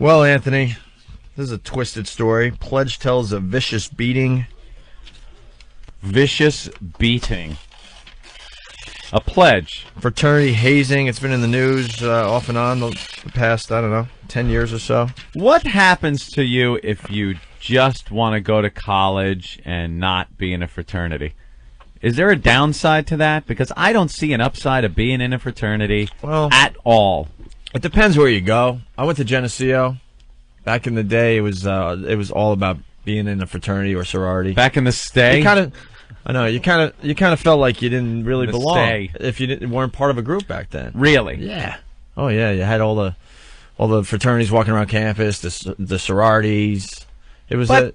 Well, Anthony, this is a twisted story. Pledge tells a vicious beating. Vicious beating. A pledge. Fraternity hazing. It's been in the news off and on the past, 10 years or so. What happens to you if you just want to go to college and not be in a fraternity? Is there a downside to that? Because I don't see an upside of being in a fraternity at all. It depends where you go. I went to Geneseo. Back in the day, it was all about being in a fraternity or sorority. Back in the stay? You kind of felt like you didn't really belong stay. if you weren't part of a group back then. Really? Yeah. Oh yeah, you had all the fraternities walking around campus, the sororities. It was and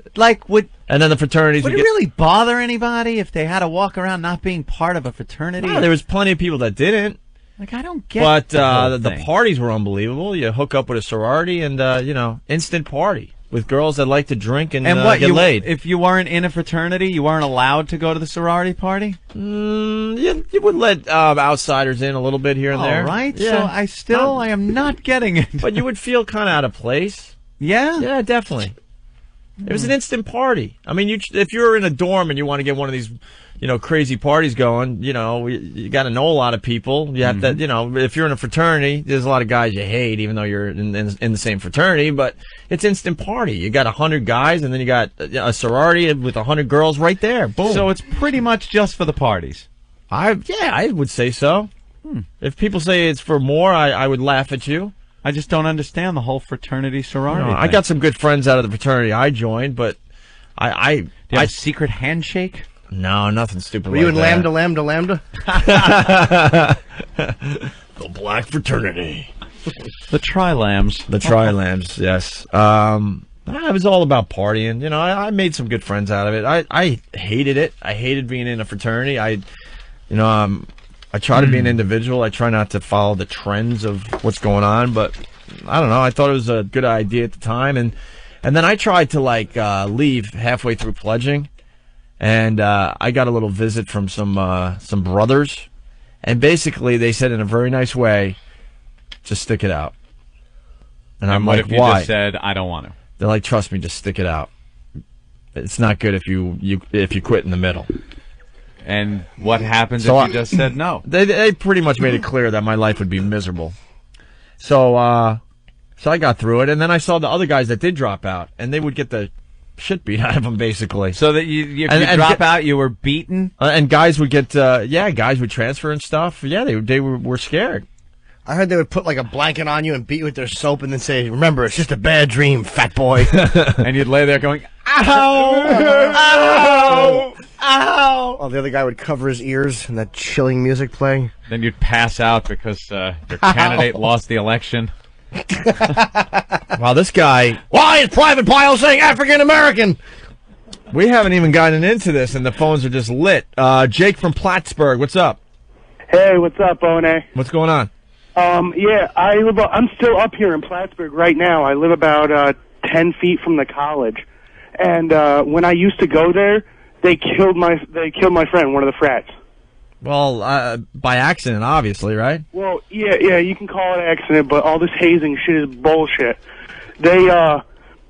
then the fraternities. Would it really bother anybody if they had to walk around not being part of a fraternity? No, there was plenty of people that didn't. Like, I don't get. But the parties were unbelievable. You hook up with a sorority and instant party with girls that like to drink and get laid. If you weren't in a fraternity, you weren't allowed to go to the sorority party? You would let outsiders in a little bit here and there. All right. Yeah. So I am not getting it. But you would feel kind of out of place. Yeah? Yeah, definitely. It was an instant party. I mean, if you're in a dorm and you want to get one of these, crazy parties going, you got to know a lot of people. You have to, if you're in a fraternity, there's a lot of guys you hate, even though you're in the same fraternity. But it's instant party. You got 100 guys, and then you got a sorority with 100 girls right there. Boom. So it's pretty much just for the parties. I would say so. If people say it's for more, I would laugh at you. I just don't understand the whole fraternity sorority thing. I got some good friends out of the fraternity I joined, but Do you have a secret handshake? No, nothing stupid. Were you in Lambda? The black fraternity. The Tri-Lambs. The Tri-Lambs, yes. It was all about partying. I made some good friends out of it. I hated it. I hated being in a fraternity. I try to be an individual. I try not to follow the trends of what's going on, but I don't know. I thought it was a good idea at the time, and then I tried to leave halfway through pledging, and I got a little visit from some brothers, and basically they said in a very nice way, just stick it out. And I'm what like, if you why? just said, I don't want to? They're like, trust me, just stick it out. It's not good if you quit in the middle. And what happens if you just said no? They pretty much made it clear that my life would be miserable. So I got through it, and then I saw the other guys that did drop out, and they would get the shit beat out of them, basically. So that you drop out, you were beaten? And guys would get, guys would transfer and stuff. Yeah, they were scared. I heard they would put a blanket on you and beat you with their soap and then say, remember, it's just a bad dream, fat boy. And you'd lay there going, ow, ow, ow. While the other guy would cover his ears and that chilling music playing. Then you'd pass out because your candidate lost the election. Wow, this guy... Why is Private Pyle saying African American? We haven't even gotten into this, and the phones are just lit. Jake from Plattsburgh, what's up? Hey, what's up, One? What's going on? I'm still up here in Plattsburgh right now. I live about 10 feet from the college, and when I used to go there, they killed my friend, one of the frats. Well, by accident, obviously, right? Well, yeah, you can call it accident, but all this hazing shit is bullshit. They were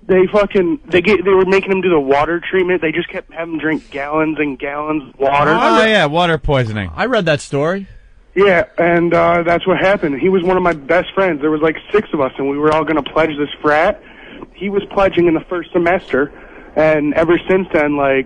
making him do the water treatment. They just kept having him drink gallons and gallons of water. Oh, yeah, water poisoning. I read that story. Yeah, and that's what happened. He was one of my best friends. There was 6 of us, and we were all going to pledge this frat. He was pledging in the first semester, and ever since then, I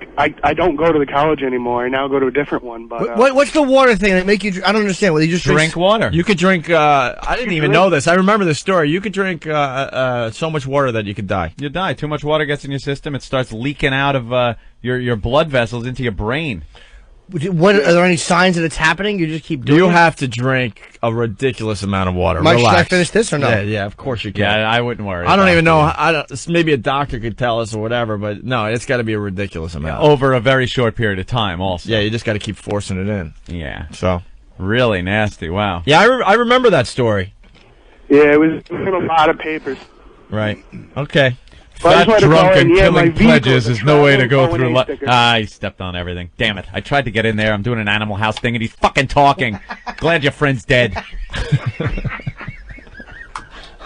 don't go to the college anymore. I now go to a different one. But what's the water thing that make you? I don't understand. Well, you just drink water. You could drink. I didn't even know this. I remember this story. You could drink so much water that you could die. You die. Too much water gets in your system. It starts leaking out of your blood vessels into your brain. What are there any signs that it's happening? You just keep doing You it? have to drink a ridiculous amount of water. Mike, should Relax. I finish this or no? Yeah, of course you can. Yeah, I wouldn't worry. I don't even know. Maybe a doctor could tell us or whatever, but no, it's got to be a ridiculous amount. Over a very short period of time, also. Yeah, you just got to keep forcing it in. Yeah. So. Really nasty. Wow. Yeah, I remember that story. Yeah, it was in a lot of papers. Right. Okay. Fat, drunk, and killing pledges is no way to go O&A through life. sticker. He stepped on everything. Damn it. I tried to get in there. I'm doing an Animal House thing, and he's fucking talking. Glad your friend's dead.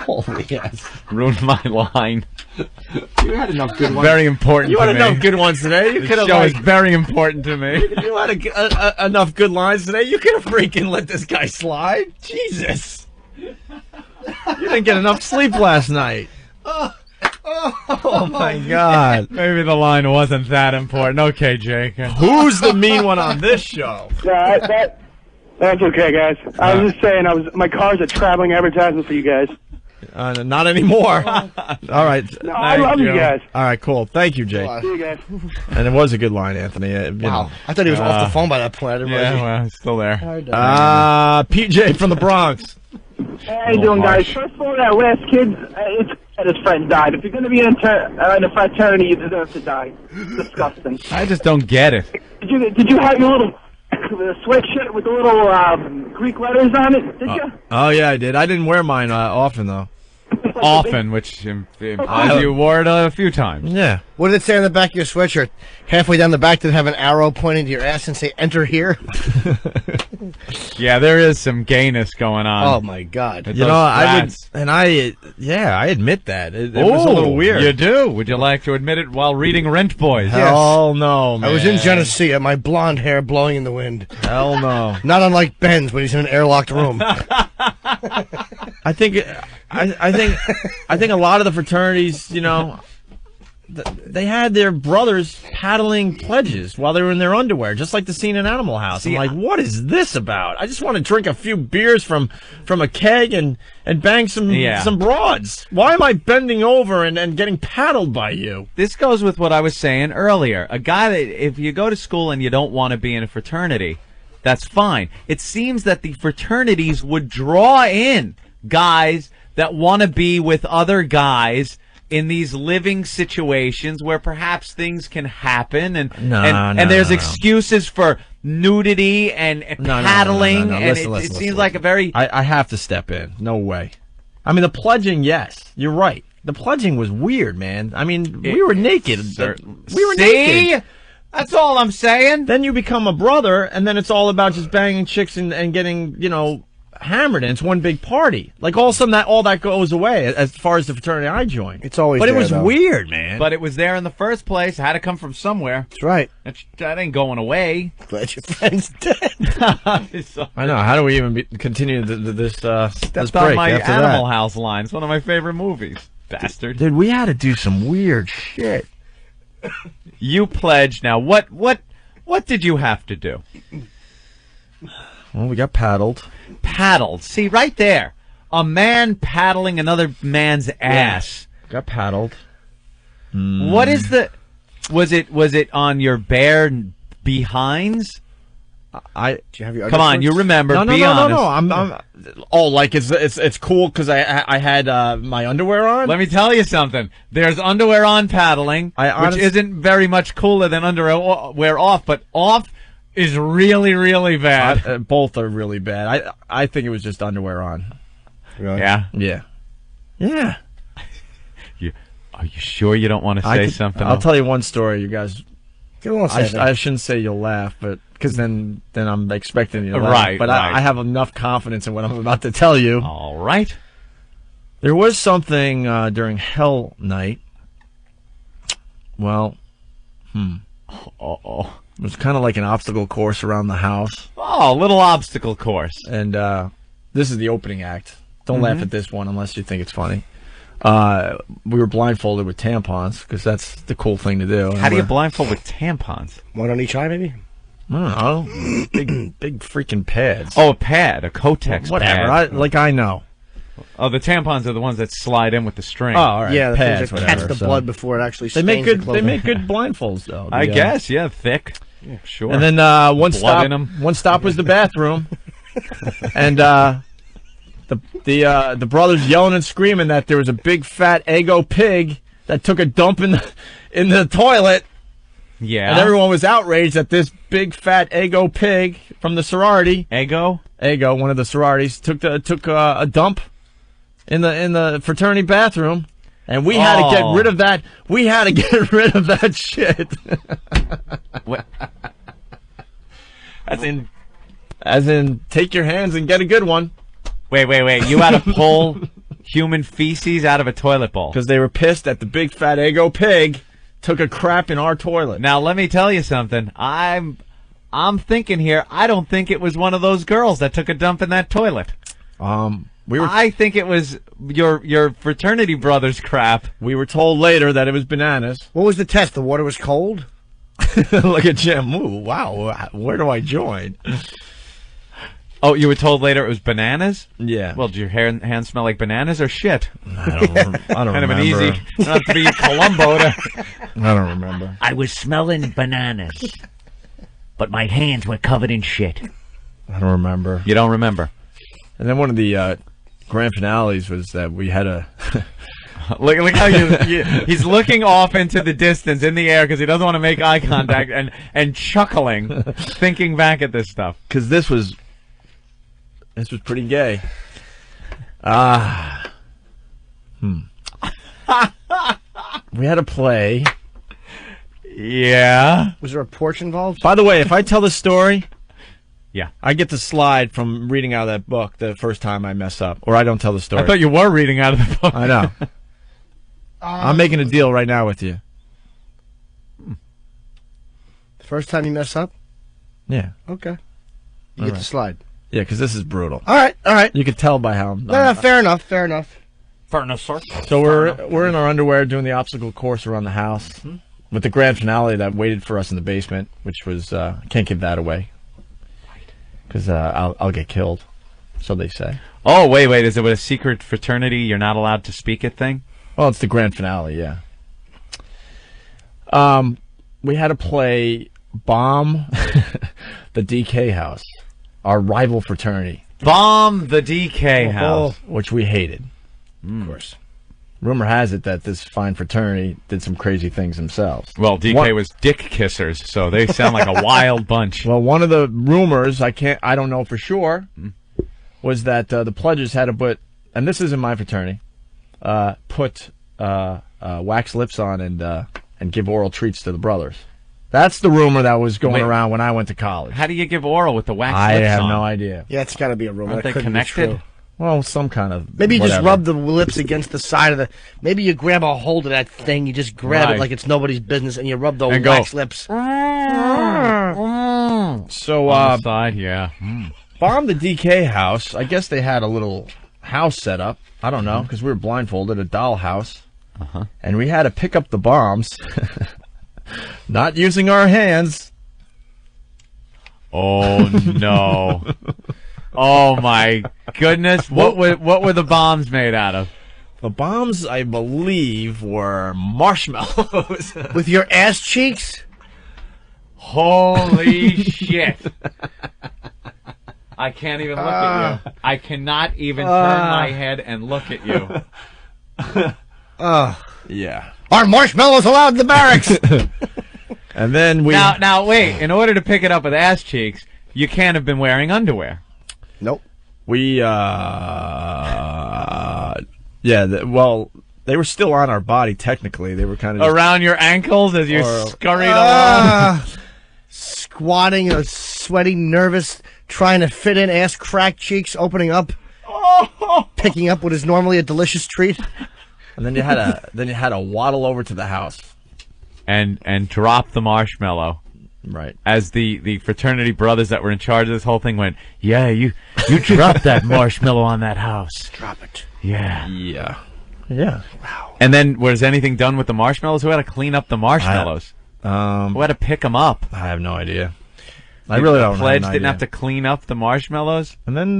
Oh, yes. Ruined my line. You had enough good ones. Very important You to had me. enough good ones today. You The could have show is very important to me. You had enough good lines today. You could have freaking let this guy slide. Jesus. You didn't get enough sleep last night. Oh my God. Maybe the line wasn't that important. Okay, Jake. Who's the mean one on this show? That's okay, guys. I was just saying, my car's a traveling advertisement for you guys. Not anymore. All right. No, I love you guys. All right, cool. Thank you, Jake. See you guys. And it was a good line, Anthony. You know. I thought he was off the phone by that point. I didn't Yeah, realize well, it's still there. PJ from the Bronx. How you doing, guys? First of all, that last kid, it's that his friend died. If you're going to be in a fraternity, you deserve to die. Disgusting. I just don't get it. Did you have your little sweatshirt with the little Greek letters on it? Did you? Oh, yeah, I did. I didn't wear mine often, though. Often, which implies you wore it a few times. Yeah. What did it say on the back of your sweatshirt? Halfway down the back, did it have an arrow pointing to your ass and say, enter here? Yeah, there is some gayness going on. Oh, my God. With You know, those I admit that. It was a little weird. You do? Would you like to admit it while reading Rent Boys? Hell no, man. I was in Genesee, my blonde hair blowing in the wind. Hell no. Not unlike Ben's when he's in an airlocked room. I think a lot of the fraternities, you know, they had their brothers paddling pledges while they were in their underwear, just like the scene in Animal House. I'm like, what is this about? I just want to drink a few beers from a keg and bang some broads. Why am I bending over and getting paddled by you? This goes with what I was saying earlier. A guy that, if you go to school and you don't want to be in a fraternity, that's fine. It seems that the fraternities would draw in guys that want to be with other guys in these living situations where perhaps things can happen and there's excuses for nudity and paddling. No. And Listen, it seems like a very... I have to step in. No way. I mean, the pledging, yes. You're right. The pledging was weird, man. I mean, we were naked. We were naked. That's all I'm saying. Then you become a brother, and then it's all about just banging chicks and getting, you know, hammered, and it's one big party. Like, all of a sudden, all that goes away as far as the fraternity I joined. It's always But it there, was though. weird, man. But it was there in the first place. It had to come from somewhere. That's right. That ain't going away. Glad your friend's dead. I know. How do we even continue this That's break on my after Animal that? House line. It's one of my favorite movies. Bastard. Dude, we had to do some weird shit. You pledged. Now, what did you have to do? Well, we got paddled. Paddled. See, right there. A man paddling another man's ass. Got paddled. What is the... Was it on your bare behinds? Do you have your Come on, you remember. No. Be honest. I'm like it's cool because I had my underwear on. Let me tell you something. There's underwear on paddling, which isn't very much cooler than underwear off, but off is really, really bad. Both are really bad. I think it was just underwear on. Really? Yeah. Yeah. Are you sure you don't want to say something? I'll tell you one story, you guys. I I shouldn't say you'll laugh, but because then I'm expecting you to laugh. Right, But right. I have enough confidence in what I'm about to tell you. All right. There was something during Hell Night. Well, Uh-oh. it was kind of like an obstacle course around the house. Oh, a little obstacle course. And this is the opening act. Don't laugh at this one unless you think it's funny. We were blindfolded with tampons because that's the cool thing to do. How do you blindfold with tampons? One on each eye, maybe? I don't know. Big freaking pads. Oh, a pad, a Kotex whatever. pad. I know. Oh, the tampons are the ones that slide in with the string. Oh, all right. Yeah, the pads, things that catch whatever, the so. blood before it actually They stains make good. the clothing. They make good blindfolds, though. I guess, yeah, thick. Yeah, sure. And then one Blood in 'em. stop was the bathroom, and the brothers yelling and screaming that there was a big fat Eggo pig that took a dump in the toilet, yeah. and everyone was outraged that this big fat Eggo pig from the sorority, Eggo, one of the sororities, took a dump in the fraternity bathroom. And we had to get rid of that. We had to get rid of that shit. What? As in, take your hands and get a good one. Wait. You had to pull human feces out of a toilet bowl. Because they were pissed that the big fat ego pig took a crap in our toilet. Now, let me tell you something. I'm thinking here, I don't think it was one of those girls that took a dump in that toilet. I think it was your fraternity brother's crap. We were told later that it was bananas. What was the test? The water was cold? Look at Jim. Ooh, wow. Where do I join? Oh, you were told later it was bananas? Yeah. Well, did your hands smell like bananas or shit? I don't Kind remember. of an easy, not to be Columbo. I don't remember. I was smelling bananas, but my hands were covered in shit. I don't remember. You don't remember? And then one of the grand finales was that we had a... Look how he's looking off into the distance in the air because he doesn't want to make eye contact and chuckling, thinking back at this stuff. Because this was pretty gay. We had a play. Yeah. Was there a porch involved? By the way, if I tell the story, Yeah. I get the slide from reading out of that book the first time I mess up, or I don't tell the story. I thought you were reading out of the book. I know. I'm making a deal right now with you. First time you mess up? Yeah. Okay. You get the slide. Yeah, because this is brutal. All right. You could tell by how I'm No, fair enough. Fair enough. So we're in our underwear doing the obstacle course around the house with the grand finale that waited for us in the basement, which was I can't give that away because I'll get killed. So they say. Oh, wait. Is it a secret fraternity you're not allowed to speak at thing? Well, it's the grand finale, yeah. We had to play Bomb the DK House, our rival fraternity. Bomb the DK house. Which we hated. Of course. Rumor has it that this fine fraternity did some crazy things themselves. Well, DK was dick kissers, so they sound like a wild bunch. Well, one of the rumors, I don't know for sure, was that the pledges had to put, and this isn't my fraternity, put wax lips on and give oral treats to the brothers. That's the rumor that was going around when I went to college. How do you give oral with the wax lips on? I have no idea. Yeah, it's got to be a rumor. Aren't That they couldn't be connected? true. Well, some kind of... Maybe you just whatever. rub the lips against the side of the... Maybe you grab a hold of that thing, you just grab Right. it like it's nobody's business, and you rub the And go. wax lips. So, On the side, yeah. Bomb the DK house. I guess they had a little house set up. I don't know, because we were blindfolded, a doll house. And we had to pick up the bombs, not using our hands. Oh, no. Oh, my goodness. What were the bombs made out of? The bombs, I believe, were marshmallows. With your ass cheeks? Holy shit. I can't even look at you. I cannot even turn my head and look at you. Yeah. Are marshmallows allowed in the barracks? And then we... Now, wait. In order to pick it up with ass cheeks, you can't have been wearing underwear. Nope. We, well, they were still on our body, technically. They were kind of... Around your ankles as you Or- scurried along. Squatting, sweating, nervous, trying to fit in, ass cracked cheeks, opening up, picking up what is normally a delicious treat. And then you had to waddle over to the house. And drop the marshmallow. Right. As the fraternity brothers that were in charge of this whole thing went, yeah, you dropped that marshmallow on that house. Drop it. Yeah. Yeah. Yeah. And then was anything done with the marshmallows? Who had to clean up the marshmallows? Who had to pick them up? I have no idea. I really don't know. The pledge didn't have to clean up the marshmallows? And then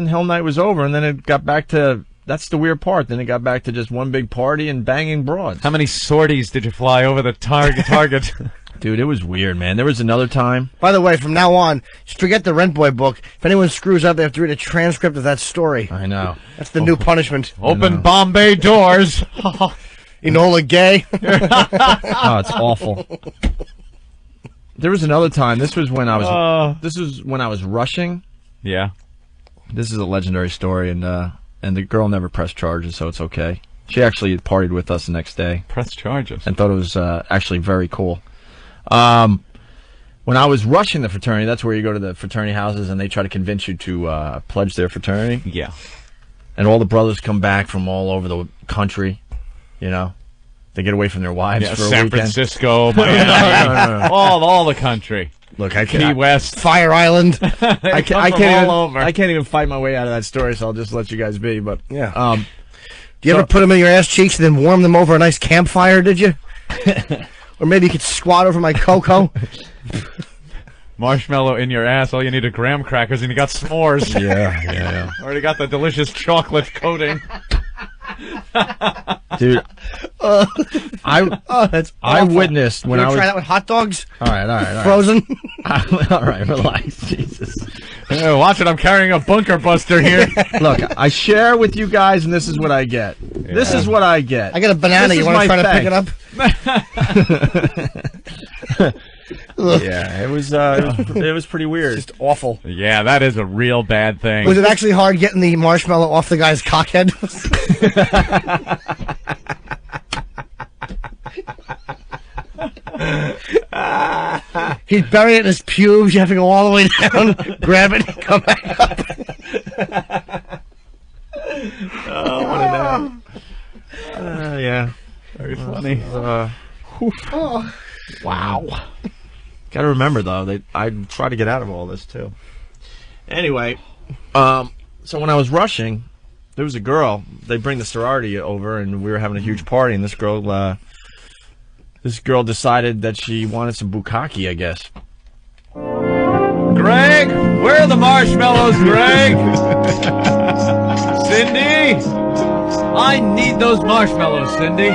Hell Night was over, and then it got back to... That's the weird part. Then it got back to just one big party and banging broads. How many sorties did you fly over the target? Dude, it was weird, man. There was another time. By the way, from now on, just forget the Rent Boy book. If anyone screws up, they have to read a transcript of that story. I know. That's the new punishment. Open Bombay doors. Enola Gay. Oh, it's awful. There was another time. This was when I was rushing. Yeah. This is a legendary story, and the girl never pressed charges, so it's okay. She actually partied with us the next day Press charges. and thought it was actually very cool. When I was rushing the fraternity, that's where you go to the fraternity houses and they try to convince you to pledge their fraternity. Yeah. and all the brothers come back from all over the country. You know, they get away from their wives for a San weekend. Francisco, Miami, all the country. Look, I Key can't. West. Fire Island. I can't all even. over. I can't even fight my way out of that story, so I'll just let you guys be. But Yeah. Do you ever put them in your ass cheeks and then warm them over a nice campfire, did you? Or maybe you could squat over my cocoa. Marshmallow in your ass. All you need are graham crackers, and you got s'mores. yeah. Already got the delicious chocolate coating. Dude, That's I awful. witnessed when You I ever was. try that with hot dogs? All right. Frozen? All right, relax, Jesus. Watch it, I'm carrying a bunker buster here. Look, I share with you guys, and this is what I get. This is what I get. I got a banana. This You is want to my try to pick it up? Yeah, it was pretty weird. Just awful. Yeah, that is a real bad thing. Was it actually hard getting the marshmallow off the guy's cockhead? He'd bury it in his pubes. You have to go all the way down, grab it, and come back up. Yeah. Very funny. Wow. Got to remember though, I try to get out of all this too. Anyway, so when I was rushing, there was a girl. They bring the sorority over, and we were having a huge party. And this girl decided that she wanted some bukkake, I guess. Greg, where are the marshmallows, Greg? Cindy, I need those marshmallows, Cindy.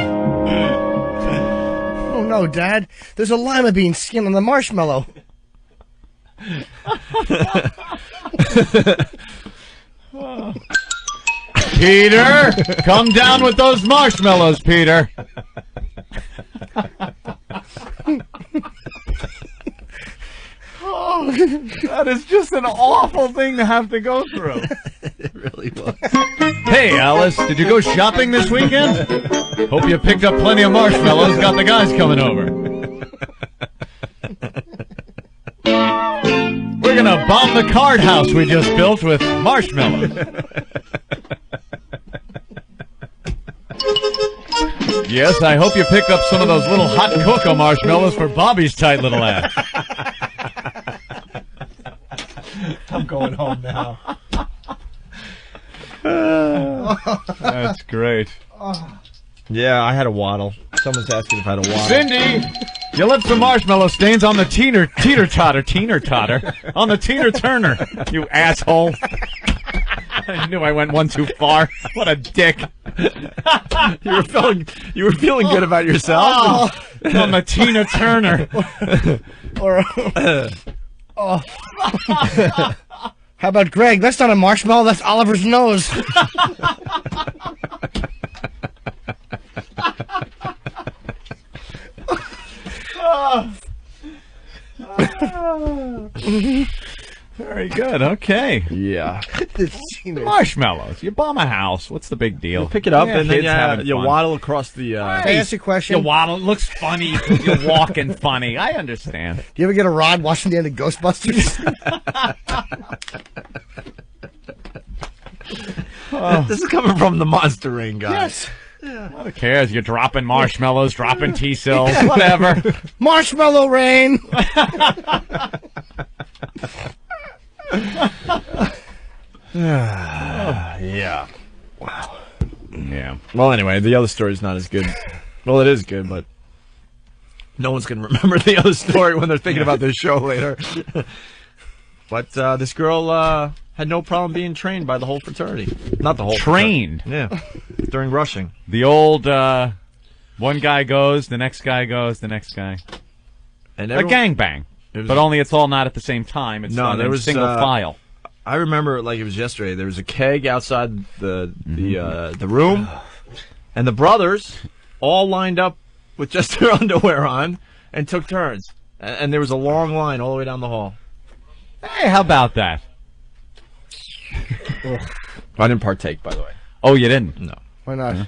Oh no, Dad! There's a lima bean skin on the marshmallow. Peter, come down with those marshmallows, Peter. That is just an awful thing to have to go through. It really was. Hey, Alice, did you go shopping this weekend? Hope you picked up plenty of marshmallows. Got the guys coming over. We're gonna bomb the card house we just built with marshmallows. Yes, I hope you picked up some of those little hot cocoa marshmallows for Bobby's tight little ass. I'm going home now. That's great. Yeah, I had a waddle. Someone's asking if I had a waddle. Cindy, you left some marshmallow stains on the teeter-totter, on the Tina-Turner, you asshole. I knew I went one too far. What a dick. You were feeling good about yourself. On the Tina-Turner. How about Greg? That's not a marshmallow. That's Oliver's nose. Very good, okay. Yeah. Marshmallows. You bomb a house. What's the big deal? Pick it up Yeah, and then kids having you fun. waddle across the. Can I ask you a question? You waddle. It looks funny. You're walking funny. I understand. Do you ever get a rod watching the end of Ghostbusters? This is coming from the Monster Ring guy. Yes. Who cares? You're dropping marshmallows, dropping T-cells, whatever. Marshmallow rain. Yeah. Yeah. Well, anyway, the other story's not as good. Well, it is good, but no one's going to remember the other story when they're thinking about this show later. But this girl had no problem being trained by the whole fraternity. Not the whole Trained? fraternity. Yeah. During rushing. The old, one guy goes, the next guy goes, the next guy. And A gangbang. But only it's all not at the same time. It's done in single file. I remember it like it was yesterday. There was a keg outside the room, and the brothers all lined up with just their underwear on and took turns. And there was a long line all the way down the hall. Hey, how about that? I didn't partake, by the way. Oh, you didn't? No. Why not?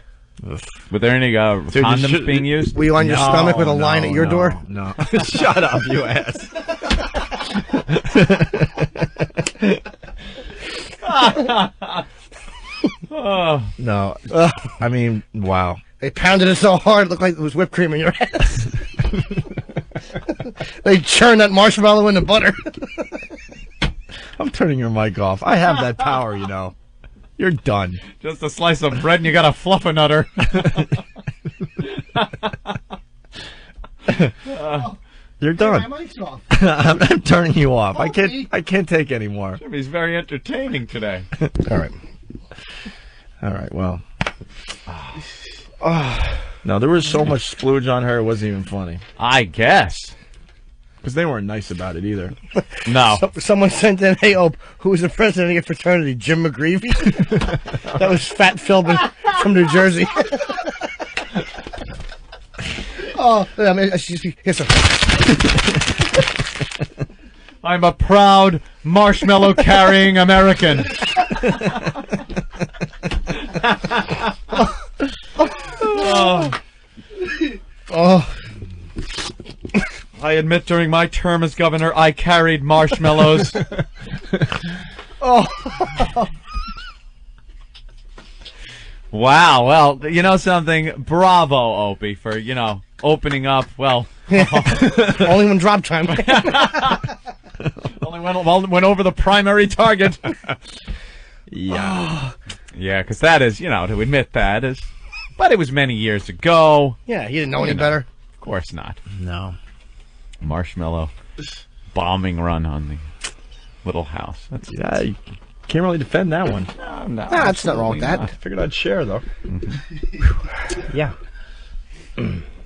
Were there any condoms being used? Were you on your stomach with a line at your door? No. Shut up, you ass. Oh. No. I mean, wow. They pounded it so hard it looked like it was whipped cream in your ass. They churned that marshmallow into butter. I'm turning your mic off. I have that power, you know. You're done. Just a slice of bread and you got a fluffernutter. You're done. My mic's off. I'm turning you off. I can't take any more. He's very entertaining today. All right. All right, well. No, there was so much splooge on her, it wasn't even funny. I guess. Because they weren't nice about it either. No. Someone sent in, hey, Ope, who was the president of your fraternity? Jim McGreevy? That was Fat Philbin from New Jersey. Oh, I mean, here's a... I'm a proud marshmallow-carrying American. Oh. I admit during my term as governor, I carried marshmallows. Oh. Wow, well, you know something? Bravo, Opie, for, opening up, well... Only when drop time. Only went over the primary target. Yeah. Yeah, because that is, to admit that is... But it was many years ago. Yeah, he didn't know any better. Of course not. No. Marshmallow bombing run on the little house. Yeah, you can't really defend that one. No, that's not wrong with that. I figured I'd share, though. Mm-hmm. Yeah.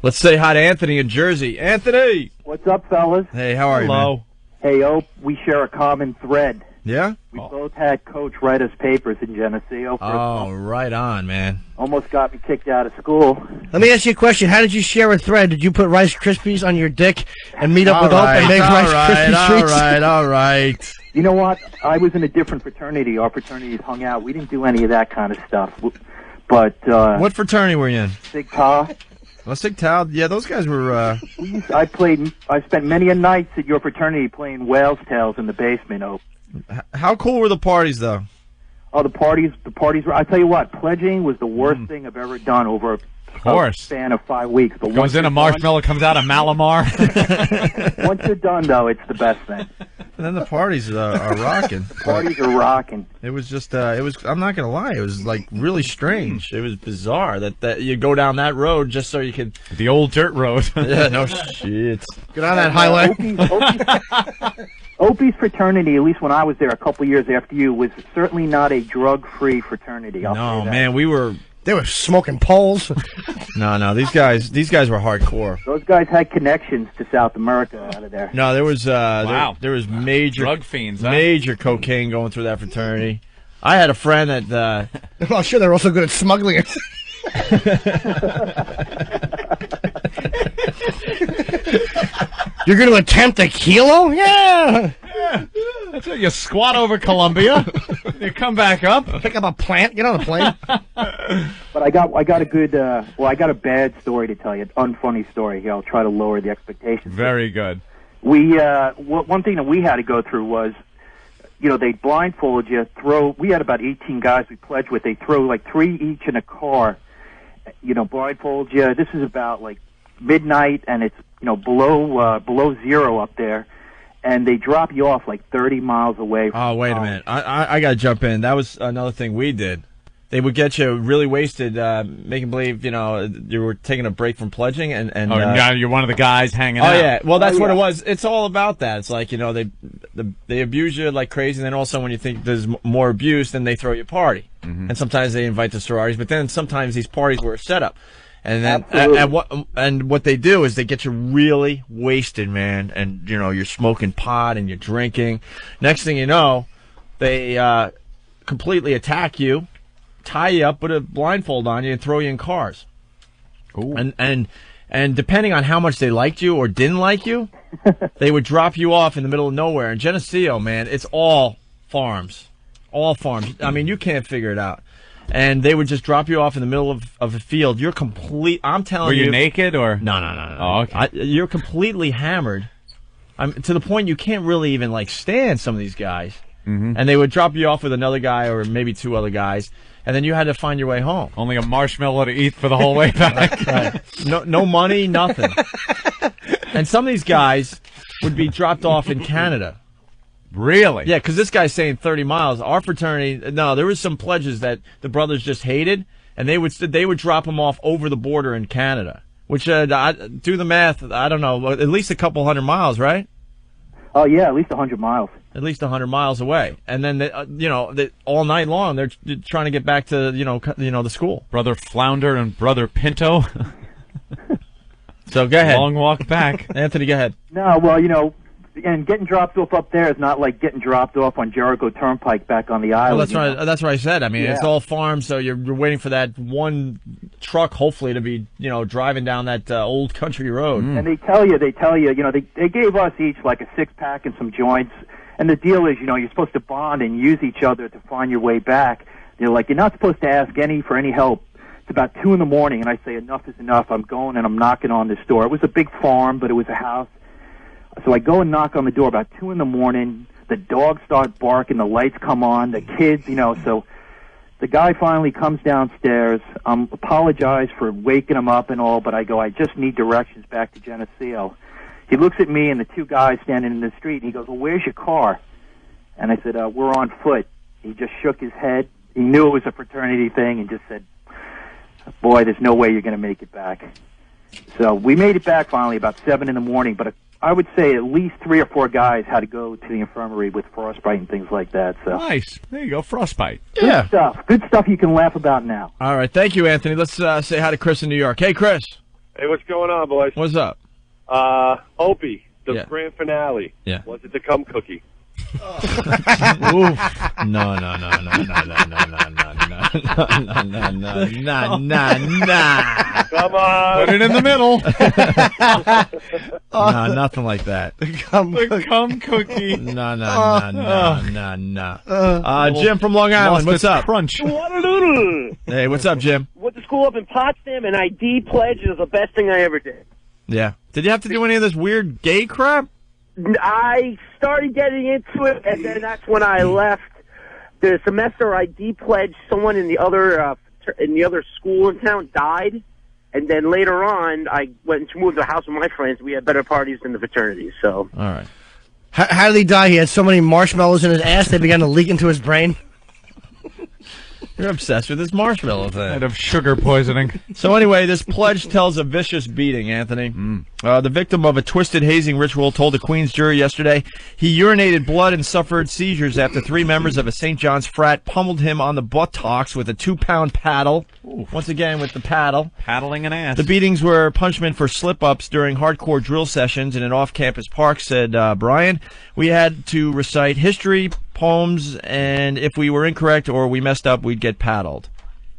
Let's say hi to Anthony in Jersey. Anthony! What's up, fellas? Hey, how are you, man? Hello. Hey, Ope, we share a common thread. Yeah? We both had Coach write us papers in Geneseo. Oh, right on, man. Almost got me kicked out of school. Let me ask you a question. How did you share a thread? Did you put Rice Krispies on your dick and meet up with Ope and make Rice Krispie treats? All right. You know what? I was in a different fraternity. Our fraternities hung out. We didn't do any of that kind of stuff. But What fraternity were you in? Sig Tau. Well, Sig Tau, yeah, those guys were... I spent many a nights at your fraternity playing Whale's Tales in the basement, Ope. How cool were the parties, though? Oh, the parties were... I tell you what, pledging was the worst thing I've ever done over a span of 5 weeks. But Goes in a marshmallow, comes out a Malamar. Once you're done, though, it's the best thing. And then the parties are rocking. Parties are rocking. It was just, I'm not going to lie, it was, like, really strange. It was bizarre that you go down that road just so you could... The old dirt road. Yeah, no shit. Get on that highway. Opie's fraternity, at least when I was there a couple years after you, was certainly not a drug-free fraternity. I'll say that. Man, we were... They were smoking poles. No, these guys were hardcore. Those guys had connections to South America out of there. No, there was Wow. there was major Drug fiends, huh? major cocaine going through that fraternity. I had a friend that Well, sure, they're also good at smuggling it. You're going to attempt a kilo? Yeah. That's it. You squat over Colombia. You come back up. Pick up a plant. Get on a plane. But I got a good, I got a bad story to tell you, an unfunny story here. I'll try to lower the expectations. Very good. We, one thing that we had to go through was, they blindfold you, we had about 18 guys we pledged with. They throw like 3 each in a car, blindfold you. This is about like midnight and it's, below zero up there. And they drop you off like 30 miles away from Oh, wait a minute. I got to jump in. That was another thing we did. They would get you really wasted, making believe, you were taking a break from pledging. And now you're one of the guys hanging out. Oh, yeah. Well, that's what it was. It's all about that. It's like, they abuse you like crazy, and then also when you think there's more abuse, then they throw you a party. Mm-hmm. And sometimes they invite the sororities, but then sometimes these parties were a setup. And then what they do is they get you really wasted, man, and you're smoking pot and you're drinking. Next thing you know, they completely attack you, tie you up, put a blindfold on you, and throw you in cars. Ooh. And depending on how much they liked you or didn't like you, they would drop you off in the middle of nowhere. In Geneseo, man, it's all farms, I mean, you can't figure it out. And they would just drop you off in the middle of a field. You're I'm telling you. Were you naked or? No. Oh, okay. You're completely hammered. To the point you can't really even stand some of these guys. Mm-hmm. And they would drop you off with another guy or maybe 2 other guys. and then you had to find your way home. Only a marshmallow to eat for the whole way back. Right. No money, nothing. And some of these guys would be dropped off in Canada. Really? Yeah, because this guy's saying 30 miles. Our fraternity, no, there was some pledges that the brothers just hated, and they would drop them off over the border in Canada. Which, do the math, I don't know, at least a couple 100 miles, right? Oh yeah, at least 100 miles. At least 100 miles away. And then, all night long, they're trying to get back to, the school. Brother Flounder and Brother Pinto. So go ahead. Long walk back. Anthony, go ahead. No, well, and getting dropped off up there is not like getting dropped off on Jericho Turnpike back on the island. Well, that's what I said. I mean, it's all farms, so you're waiting for that one truck, hopefully, to be, driving down that old country road. And they tell you, they gave us each like a 6-pack and some joints. And the deal is, you're supposed to bond and use each other to find your way back. They're like, you're not supposed to ask for any help. It's about 2 in the morning, and I say, enough is enough. I'm going and I'm knocking on this door. It was a big farm, but it was a house. So I go and knock on the door about 2 in the morning. The dogs start barking. The lights come on. The kids, so the guy finally comes downstairs. Apologize for waking him up and all, but I go, I just need directions back to Geneseo. He looks at me and the 2 guys standing in the street, and he goes, well, where's your car? And I said, we're on foot. He just shook his head. He knew it was a fraternity thing and just said, boy, there's no way you're going to make it back. So we made it back finally about 7 in the morning, but I would say at least 3 or 4 guys had to go to the infirmary with frostbite and things like that. So nice. There you go, frostbite. Yeah. Good stuff you can laugh about now. All right. Thank you, Anthony. Let's say hi to Chris in New York. Hey, Chris. Hey, what's going on, boys? What's up? Opie, the Yeah. grand finale. Yeah. Was it the cum cookie? Oof. No. Come on. Put it in the middle. No, nothing like that. The cum cookie. No. Jim from Long Island, what's up? Crunch. Hey, what's up, Jim? Went to school up in Potsdam, and ID pledge is the best thing I ever did. Yeah. Did you have to do any of this weird gay crap? I started getting into it, and then that's when I left the semester. ID pledge. Someone in the other school in town died, and then later on, I went to move to the house with my friends. We had better parties than the fraternities. So, all right. How did he die? He had so many marshmallows in his ass they began to leak into his brain. You're obsessed with this marshmallow thing. Out of sugar poisoning. So anyway, this pledge tells a vicious beating, Anthony. The victim of a twisted hazing ritual told a Queens jury yesterday he urinated blood and suffered seizures after 3 members of a St. John's frat pummeled him on the buttocks with a 2-pound paddle. Ooh. Once again with the paddle. Paddling an ass. The beatings were punishment for slip-ups during hardcore drill sessions in an off-campus park, said Brian. We had to recite history, poems, and if we were incorrect or we messed up, we'd get paddled.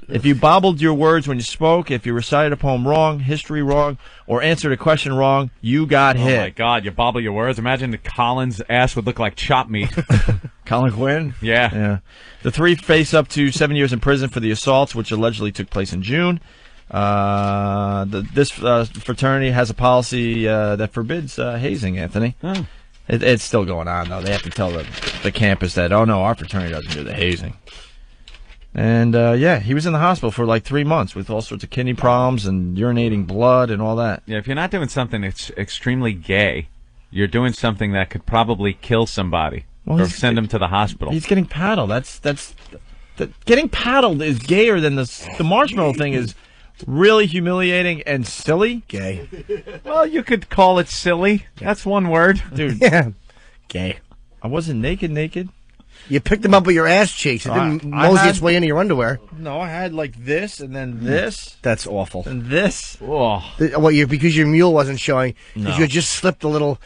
If you bobbled your words when you spoke, if you recited a poem wrong, history wrong, or answered a question wrong, you got hit. Oh, my God, you bobble your words. Imagine the Collins' ass would look like chop meat. Colin Quinn? Yeah. The 3 face up to 7 years in prison for the assaults, which allegedly took place in June. This fraternity has a policy that forbids hazing, Anthony. Oh. It's still going on, though. They have to tell the campus that, oh, no, our fraternity doesn't do the hazing. And, he was in the hospital for like 3 months with all sorts of kidney problems and urinating blood and all that. Yeah, if you're not doing something that's extremely gay, you're doing something that could probably kill somebody or send them to the hospital. He's getting paddled. Getting paddled is gayer than the marshmallow thing is really humiliating and silly. Gay. Well, you could call it silly. That's one word. Dude. Yeah. Gay. I wasn't naked. You picked him up with your ass cheeks. It didn't mosey its way into your underwear. No, I had like this and then this. That's awful. And this. Oh. Because your mule wasn't showing. Because No. you had just slipped the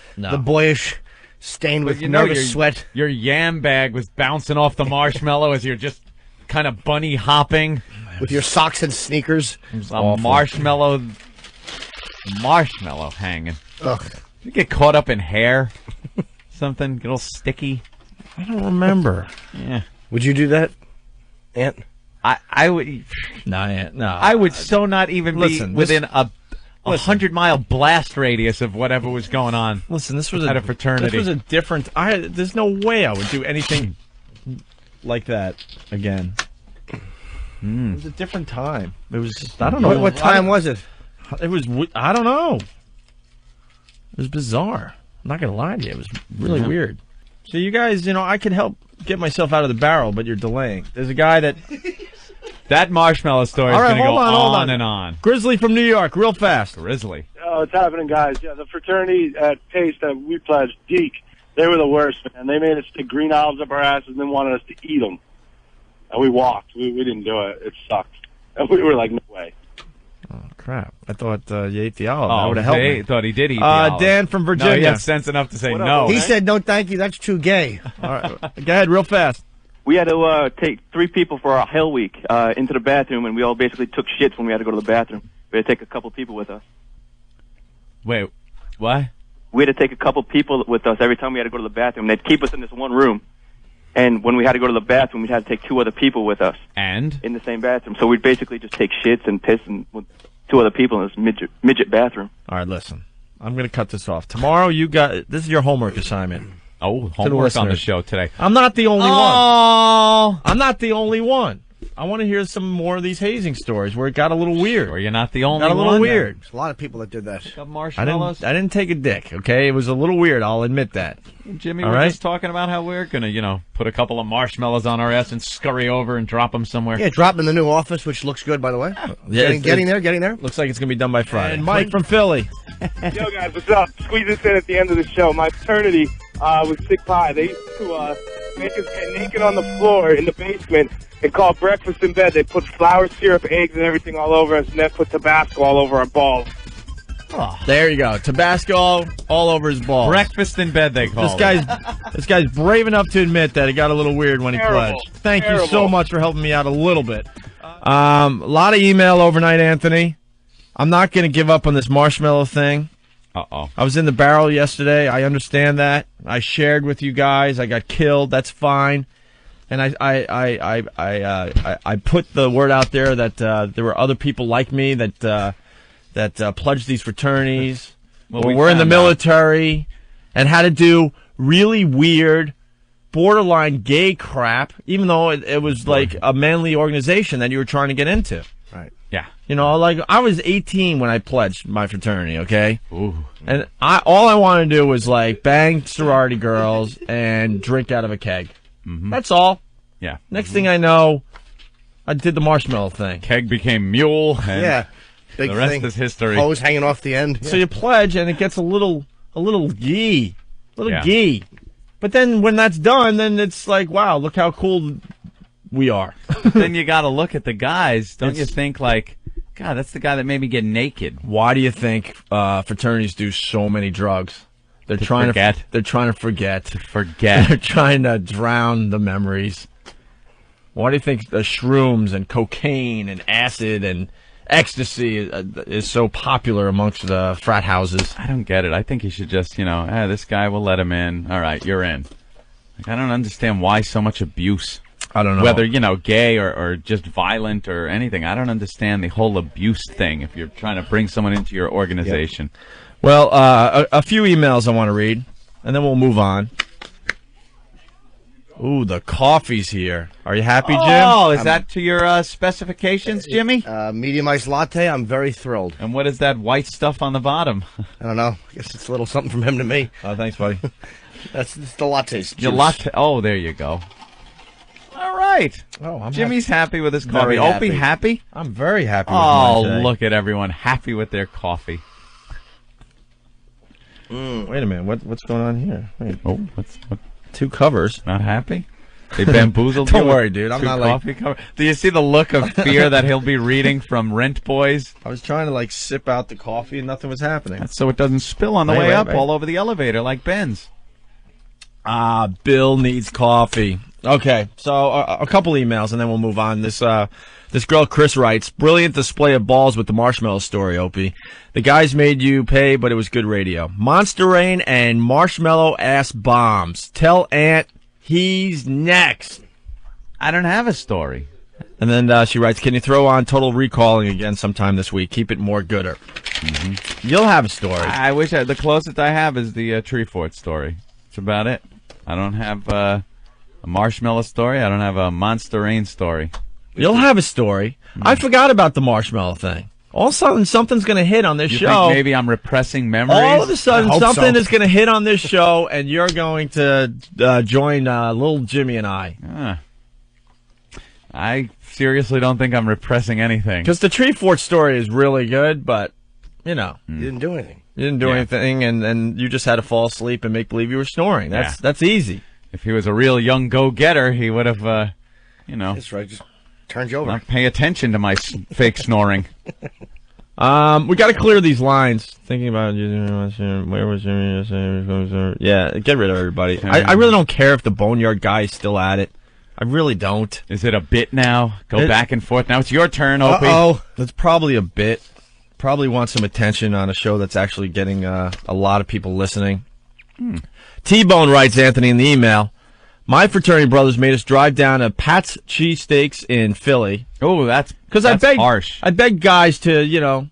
boyish stain with nervous sweat. Your yam bag was bouncing off the marshmallow as you're just kind of bunny hopping. With your socks and sneakers. A marshmallow hanging. Ugh. You get caught up in hair, something, get all sticky. I don't remember. Yeah. Would you do that, Ant? I would. No, I would so not even be within a 100-mile blast radius of whatever was going on. Listen, this was at a fraternity. This was a different. There's no way I would do anything like that again. It was a different time. It was just, I don't know. What time was it? It was, I don't know. It was bizarre. I'm not going to lie to you. It was really weird. So you guys, I could help get myself out of the barrel, but you're delaying. There's a guy that... That marshmallow story is going to go on and on. Grizzly from New York, real fast. Grizzly. Oh, it's happening, guys. Yeah, the fraternity at Pace that we pledged, Geek, they were the worst, man. They made us stick green olives up our asses and then wanted us to eat them. And we walked. We didn't do it. It sucked. And we were like, no way. Oh, crap. I thought you ate the olive. That would have helped me. Thought he did eat the olive. Dan from Virginia. No, he had sense enough to say no. He said, no, thank you. That's too gay. All right. Go ahead, real fast. We had to take 3 people for our Hell Week into the bathroom, and we all basically took shits when we had to go to the bathroom. We had to take a couple people with us. Wait, what? We had to take a couple people with us every time we had to go to the bathroom. They'd keep us in this one room, and when we had to go to the bathroom, we'd have to take 2 other people with us. And? In the same bathroom. So we'd basically just take shits and piss and with 2 other people in this midget bathroom. All right, listen. I'm going to cut this off. Tomorrow, this is your homework assignment. Oh, homework on the show today. I'm not the only one. I'm not the only one. I want to hear some more of these hazing stories where it got a little weird. Or you're not the only one. Got a little weird. There's a lot of people that did that. Marshmallows. I didn't take a dick, okay? It was a little weird, I'll admit that. Jimmy, All we're right? just talking about how we're going to, put a couple of marshmallows on our ass and scurry over and drop them somewhere. Yeah, drop them in the new office, which looks good, by the way. Yeah, getting there. Looks like it's going to be done by Friday. And Mike from Philly. Yo, guys, what's up? Squeeze this in at the end of the show. My fraternity was sick pie. They used to make us get naked on the floor in the basement and call breakfast in bed. They put flour, syrup, eggs, and everything all over us, and then put Tabasco all over our balls. Oh. There you go. Tabasco all over his balls. Breakfast in bed, they call This guy's brave enough to admit that it got a little weird when he pledged. Thank you so much for helping me out a little bit. A lot of email overnight, Anthony. I'm not going to give up on this marshmallow thing. Uh-oh. I was in the barrel yesterday. I understand that. I shared with you guys. I got killed. That's fine. And I put the word out there that there were other people like me that pledged these fraternities, Well, or were in the military, and had to do really weird, borderline gay crap, even though it was like a manly organization that you were trying to get into. Right. Yeah. Like I was 18 when I pledged my fraternity, okay? Ooh. And all I wanted to do was like bang sorority girls and drink out of a keg. Mm-hmm. That's all. Yeah. Next thing I know, I did the marshmallow thing. Keg became mule. And Yeah. Big the rest thing. is history. Hose hanging off the end. So you pledge, and it gets a little gee. Yeah. Gee. But then when that's done, then it's like, wow, look how cool we are. Then you got to look at the guys. Don't you think, like, God, that's the guy that made me get naked. Why do you think fraternities do so many drugs? They're trying to forget. They're trying to forget. They're trying to drown the memories. Why do you think the shrooms and cocaine and acid and ecstasy is so popular amongst the frat houses? I don't get it. I think you should just, this guy, will let him in. All right, you're in. Like, I don't understand why so much abuse. I don't know. Whether, gay or just violent or anything. I don't understand the whole abuse thing if you're trying to bring someone into your organization. Yep. Well, a few emails I want to read, and then we'll move on. Ooh, the coffee's here. Are you happy, Jim? Oh, is that to your specifications, Jimmy? Medium iced latte. I'm very thrilled. And what is that white stuff on the bottom? I don't know. I guess it's a little something from him to me. Oh, thanks, buddy. That's the latte's juice. Your latte. Oh, there you go. All right. Oh, Jimmy's happy with his coffee. Very Opie, happy? I'm very happy with mine today. Look at everyone happy with their coffee. Wait a minute. What's going on here? Wait. Oh, what? 2 covers. Not happy? They bamboozled you? Don't worry, dude. I'm Two not coffee cover? Do you see the look of fear that he'll be reading from Rent Boys? I was trying to sip out the coffee and nothing was happening. That's so it doesn't spill on the way up all over the elevator like Ben's. Bill needs coffee. Okay, so a couple emails and then we'll move on. This girl, Chris, writes, brilliant display of balls with the marshmallow story, Opie. The guys made you pay, but it was good radio. Monster Rain and marshmallow ass bombs. Tell Ant he's next. I don't have a story. And then she writes, can you throw on Total Recalling again sometime this week? Keep it more gooder. Mm-hmm. You'll have a story. I wish the closest I have is the Tree Fort story. That's about it. I don't have a marshmallow story. I don't have a Monster Rain story. You'll have a story. I forgot about the marshmallow thing. All of a sudden, something's going to hit on this You show. think maybe I'm repressing memories? All of a sudden, I hope something so. is going to hit on this show, and you're going to join little Jimmy and I. I seriously don't think I'm repressing anything. Because the tree fort story is really good, but, you know. You didn't do anything. You didn't do anything, and you just had to fall asleep and make believe you were snoring. That's easy. If he was a real young go-getter, he would have, That's right. Just turned you over. not pay attention to my fake snoring. We got to clear these lines. Thinking about where was Jimmy? Yeah, get rid of everybody. I really don't care if the Boneyard guy is still at it. I really don't. Is it a bit now? Go back and forth. Now it's your turn, Opie. Uh-oh. That's probably a bit. Probably want some attention on a show that's actually getting a lot of people listening. T-Bone writes, Anthony, in the email, my fraternity brothers made us drive down to Pat's Cheesesteaks in Philly. Oh, that's harsh. I begged guys to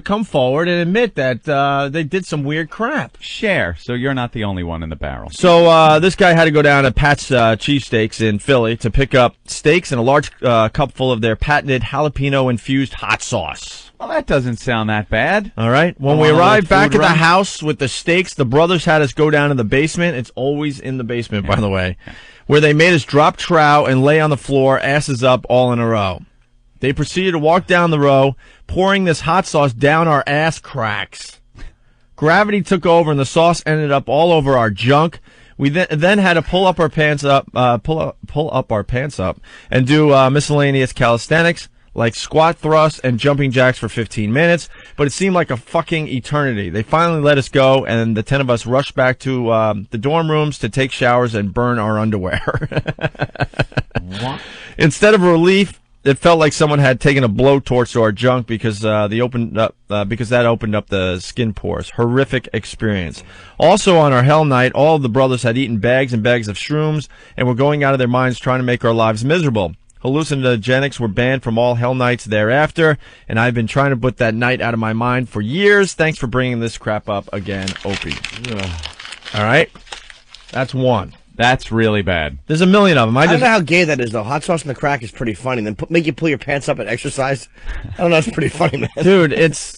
come forward and admit that they did some weird crap. Share, so you're not the only one in the barrel. So this guy had to go down to Pat's Cheesesteaks in Philly to pick up steaks and a large cup full of their patented jalapeno-infused hot sauce. Well, that doesn't sound that bad. All right. When we arrived back at the house with the steaks, the brothers had us go down to the basement. It's always in the basement, by the way, where they made us drop trow and lay on the floor, asses up, all in a row. They proceeded to walk down the row, pouring this hot sauce down our ass cracks. Gravity took over, and the sauce ended up all over our junk. We then had to pull up our pants up, and do miscellaneous calisthenics, like squat thrusts and jumping jacks for 15 minutes, but it seemed like a fucking eternity. They finally let us go, and the 10 of us rushed back to the dorm rooms to take showers and burn our underwear. What? Instead of relief, it felt like someone had taken a blowtorch to our junk because that opened up the skin pores. Horrific experience. Also on our hell night, all of the brothers had eaten bags and bags of shrooms and were going out of their minds trying to make our lives miserable. Hallucinogenics were banned from all hell nights thereafter, and I've been trying to put that night out of my mind for years. Thanks for bringing this crap up again, Opie. All right? That's one. That's really bad. There's a million of them. I don't know how gay that is, though. Hot sauce in the crack is pretty funny. Then make you pull your pants up and exercise. I don't know. It's pretty funny, man. Dude, it's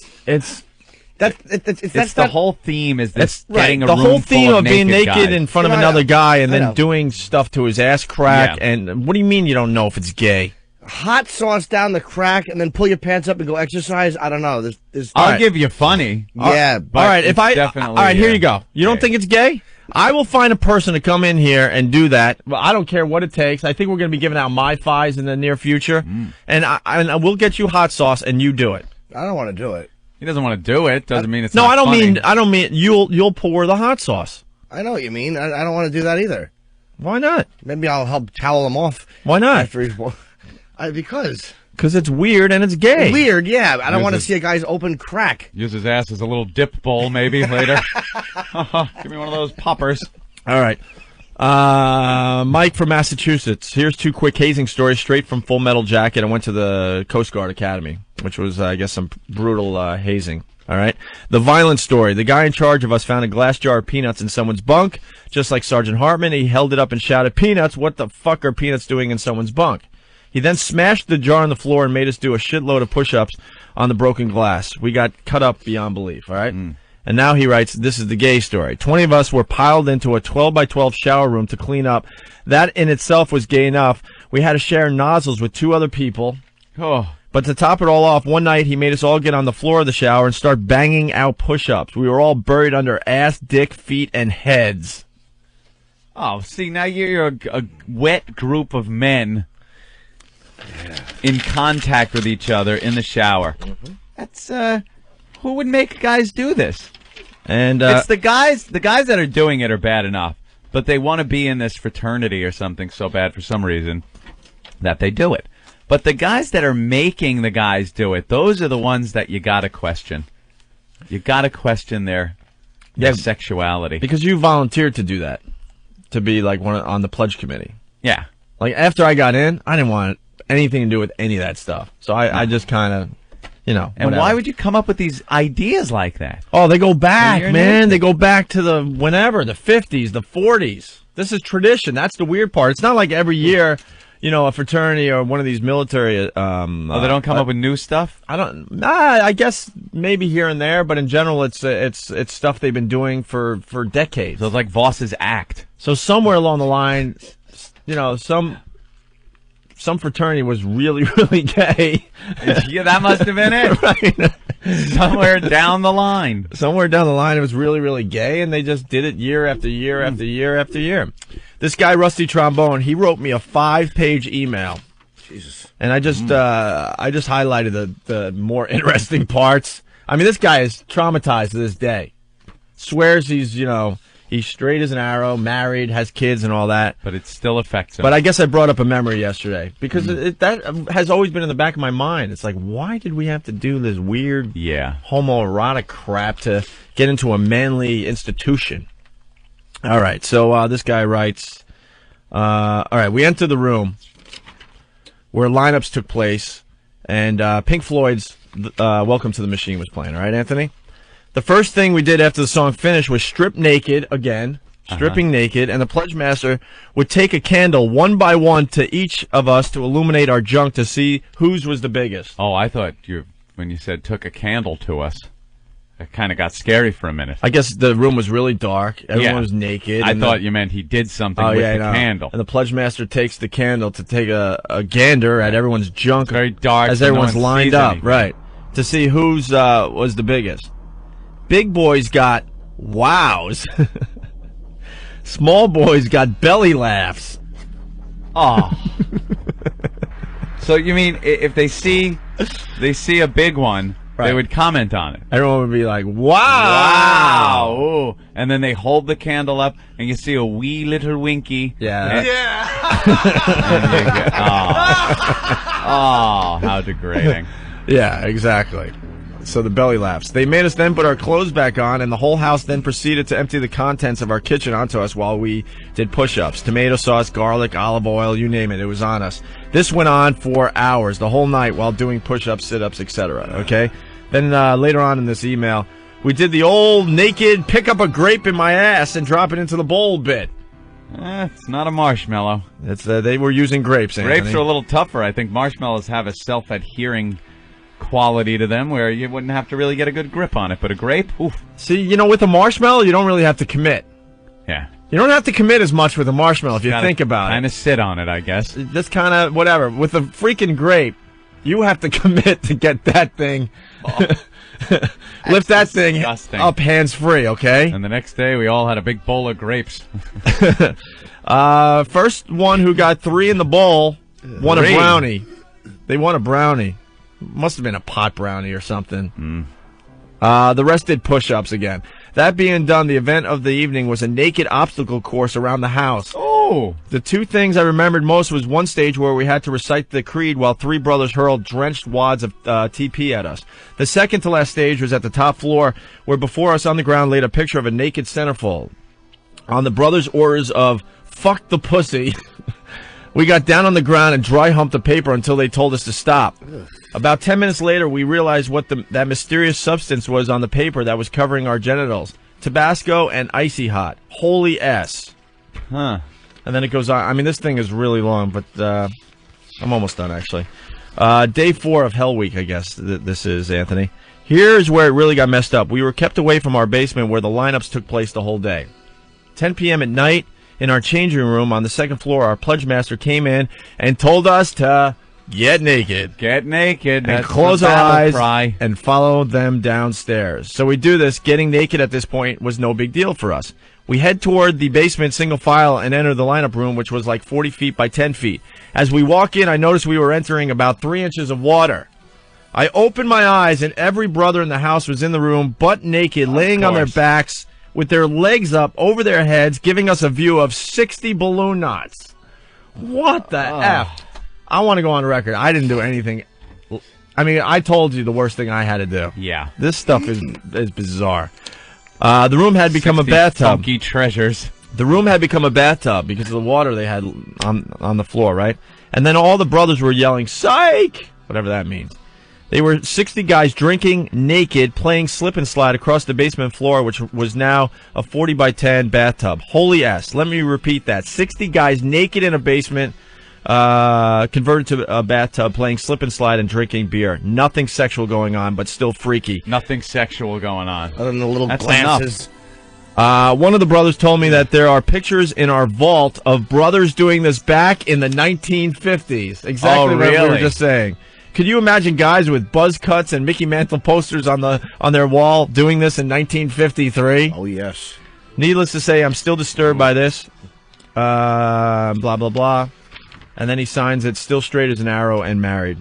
the whole theme is this That's getting right. a The room whole theme full of being naked guys. in front of Yeah, I another know. guy and I then know. doing stuff to his ass crack. Yeah. And what do you mean you don't know if it's gay? Hot sauce down the crack and then pull your pants up and go exercise. I don't know. There's I'll right. give you funny. yeah. But all right, it's definitely, all right, here you go. You don't gay. think it's gay? I will find a person to come in here and do that. Well, I don't care what it takes. I think we're going to be giving out MiFis in the near future, and I will get you hot sauce and you do it. I don't want to do it. He doesn't want to do it. Doesn't mean it's No, not I don't funny. mean you'll pour the hot sauce. I know what you mean. I don't want to do that either. Why not? Maybe I'll help towel him off. Why not? After he's because Because it's weird and it's gay. weird. Yeah, I don't want to This is- see a guy's open crack. Use his ass as a little dip bowl, maybe later. Give me one of those poppers. All right. Mike from Massachusetts. Here's two quick hazing stories straight from Full Metal Jacket. I went to the Coast Guard Academy, which was, I guess, some brutal hazing. All right. The violent story. The guy in charge of us found a glass jar of peanuts in someone's bunk. Just like Sergeant Hartman, he held it up and shouted, "Peanuts, what the fuck are peanuts doing in someone's bunk?" He then smashed the jar on the floor and made us do a shitload of push-ups on the broken glass. We got cut up beyond belief, all right? And now he writes, this is the gay story. 20 of us were piled into a 12 by 12 shower room to clean up. That in itself was gay enough. We had to share nozzles with two other people. Oh, But to top it all off, one night he made us all get on the floor of the shower and start banging out push-ups. We were all buried under ass, dick, feet, and heads. oh, see, now you're a wet group of men in contact with each other in the shower. That's, who would make guys do this? And It's the guys that are doing it are bad enough, but they want to be in this fraternity or something so bad for some reason that they do it. But the guys that are making the guys do it, those are the ones that you gotta question. You gotta question their sexuality. because you volunteered to do that, to be like one on the pledge committee. Yeah. Like after I got in, I didn't want anything to do with any of that stuff. So I just kind of, And whatever. why would you come up with these ideas like that? Oh, they go back, You're man. naked. They go back to the whenever, the 50s, the 40s. This is tradition. That's the weird part. It's not like every year, a fraternity or one of these military. They don't come up with new stuff. I guess maybe here and there, but in general, it's stuff they've been doing for decades. So it's like Voss's act. So somewhere along the line, some fraternity was really, really gay. Yeah, that must have been it. Right. Somewhere down the line. Somewhere down the line, it was really, really gay, and they just did it year after year after year after year. This guy, Rusty Trombone, he wrote me a 5-page email. Jesus. And I just highlighted the more interesting parts. I mean, this guy is traumatized to this day. Swears he's straight as an arrow, married, has kids and all that. But it still affects him. But I guess I brought up a memory yesterday because that has always been in the back of my mind. It's like, why did we have to do this weird homoerotic crap to get into a manly institution? All right, so this guy writes, all right, we enter the room where lineups took place, and Pink Floyd's Welcome to the Machine was playing. All right, Anthony? The first thing we did after the song finished was strip naked again, stripping naked, and the pledge master would take a candle one by one to each of us to illuminate our junk to see whose was the biggest. Oh, I thought when you said took a candle to us, it kind of got scary for a minute. I guess the room was really dark. Everyone was naked. I thought you meant he did something with the candle. And the pledge master takes the candle to take a gander at everyone's junk. Very dark. As everyone's lined up, right, to see whose was the biggest. Big boys got wows. Small boys got belly laughs. Oh. So you mean if they see a big one, they would comment on it? Everyone would be like, wow. Wow. Ooh. And then they hold the candle up and you see a wee little winky. Yeah. Oh, how degrading. Yeah, exactly. So the belly laughs. They made us then put our clothes back on, and the whole house then proceeded to empty the contents of our kitchen onto us while we did push-ups. Tomato sauce, garlic, olive oil, you name it. It was on us. This went on for hours, the whole night, while doing push-ups, sit-ups, etc. Okay? Then later on in this email, we did the old naked pick up a grape in my ass and drop it into the bowl bit. It's not a marshmallow. It's they were using grapes, Anthony. Grapes are a little tougher. I think marshmallows have a self-adhering quality to them where you wouldn't have to really get a good grip on it, but a grape, oof. See, with a marshmallow, you don't really have to commit. Yeah. You don't have to commit as much with a marshmallow if you think about it. Kind of sit on it, I guess. Just kind of whatever. With a freaking grape, you have to commit to get that thing. Lift that thing up hands-free, okay? And the next day, we all had a big bowl of grapes. First one who got 3 in the bowl won a brownie. They won a brownie. Must have been a pot brownie or something. The rest did push-ups again. That being done, the event of the evening was a naked obstacle course around the house. Oh! The two things I remembered most was one stage where we had to recite the creed while 3 brothers hurled drenched wads of TP at us. The second to last stage was at the top floor, where before us on the ground laid a picture of a naked centerfold. On the brothers' orders of "fuck the pussy," we got down on the ground and dry humped the paper until they told us to stop. About 10 minutes later, we realized what that mysterious substance was on the paper that was covering our genitals. Tabasco and Icy Hot. Holy S. Huh. And then it goes on. I mean, this thing is really long, but I'm almost done, actually. Day 4 of Hell Week, I guess this is, Anthony. Here's where it really got messed up. We were kept away from our basement where the lineups took place the whole day. 10 p.m. at night, in our changing room on the second floor, our pledge master came in and told us to get naked. Get naked. And close our eyes and follow them downstairs. So we do this. Getting naked at this point was no big deal for us. We head toward the basement single file and enter the lineup room, which was like 40 feet by 10 feet. As we walk in, I noticed we were entering about 3 inches of water. I opened my eyes, and every brother in the house was in the room, butt naked, laying on their backs with their legs up over their heads, giving us a view of 60 balloon knots. What the F? I want to go on record. I didn't do anything. I mean, I told you the worst thing I had to do. Yeah. This stuff is bizarre. The room had become a bathtub. Funky treasures. The room had become a bathtub because of the water they had on the floor, right? And then all the brothers were yelling, "Psych!" Whatever that means. They were 60 guys drinking naked, playing slip and slide across the basement floor, which was now a 40 by 10 bathtub. Holy S. Let me repeat that. 60 guys naked in a basement converted to a bathtub, playing slip and slide and drinking beer. Nothing sexual going on, but still freaky. Nothing sexual going on. Other than the little That's glasses. One of the brothers told me that there are pictures in our vault of brothers doing this back in the 1950s. Exactly what we were just saying. Could you imagine guys with buzz cuts and Mickey Mantle posters on their wall doing this in 1953? Oh, yes. Needless to say, I'm still disturbed by this. Blah, blah, blah. And then he signs it, still straight as an arrow and married.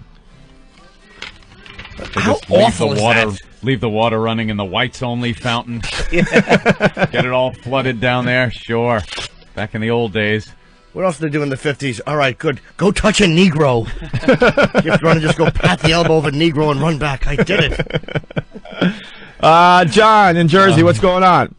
How awful is that? Leave the water running in the whites-only fountain. Get it all flooded down there? Sure. Back in the old days. What else did they do in the 50s? All right, good. Go touch a Negro. You have to run and just go pat the elbow of a Negro and run back. I did it. John in Jersey, what's going on?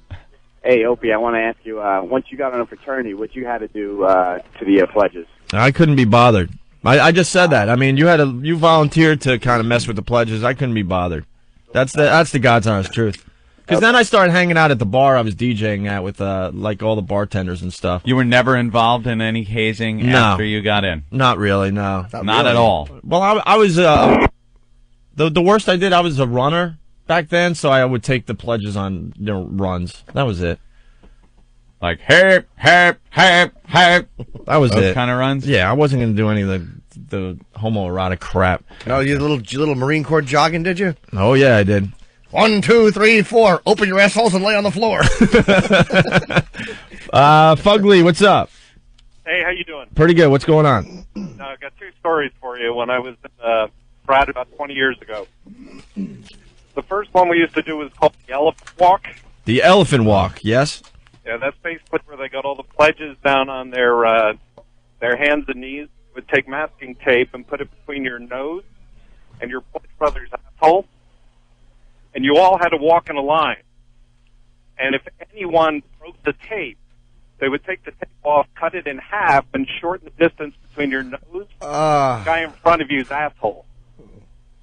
Hey, Opie, I want to ask you, once you got on a fraternity, what you had to do to the pledges? I couldn't be bothered. I just said that. I mean, you volunteered to kind of mess with the pledges. I couldn't be bothered. That's the God's honest truth. Because then I started hanging out at the bar I was DJing at with like all the bartenders and stuff. You were never involved in any hazing after you got in? Not really, no. Not at all. Well, I was the worst I did. I was a runner back then, so I would take the pledges on runs. That was it. Like hip, hip, hip, hip. That was Those it. kind of runs. Yeah, I wasn't going to do any of the homoerotic crap. No, you little Marine Corps jogging, did you? Oh yeah, I did. 1, 2, 3, 4. Open your assholes and lay on the floor. Fugly, what's up? Hey, how you doing? Pretty good. What's going on? I've got two stories for you. When I was in Frat about 20 years ago. The first one we used to do was called the Elephant Walk. The Elephant Walk, yes? Yeah, that's basically where they got all the pledges down on their hands and knees. Would take masking tape and put it between your nose and your pledge brother's asshole. And you all had to walk in a line. And if anyone broke the tape, they would take the tape off, cut it in half, and shorten the distance between your nose and the guy in front of you's asshole.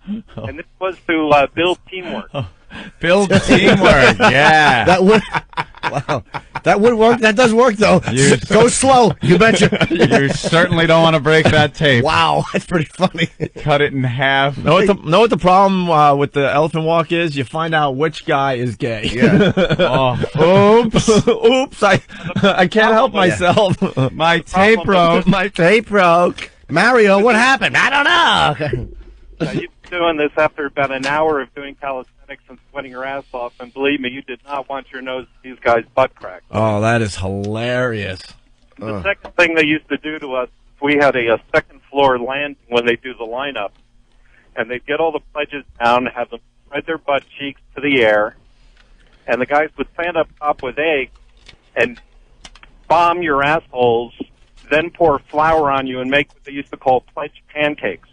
And this was to build teamwork. Build teamwork, yeah. That would work. That does work, though. Go slow. You betcha. You certainly don't want to break that tape. Wow, that's pretty funny. Cut it in half. Know what the problem with the Elephant Walk is? You find out which guy is gay. Yeah. Oops. Oops. I can't help myself. My tape broke. My tape broke. Mario, what happened? I don't know. You've been doing this after about an hour of doing calisthenics and sweating your ass off, and believe me, you did not want your nose to these guys' butt crack. Oh, that is hilarious. The second thing they used to do to us, we had a second floor landing when they do the lineup, and they'd get all the pledges down, have them spread their butt cheeks to the air, and the guys would stand up top with eggs and bomb your assholes, then pour flour on you and make what they used to call pledge pancakes.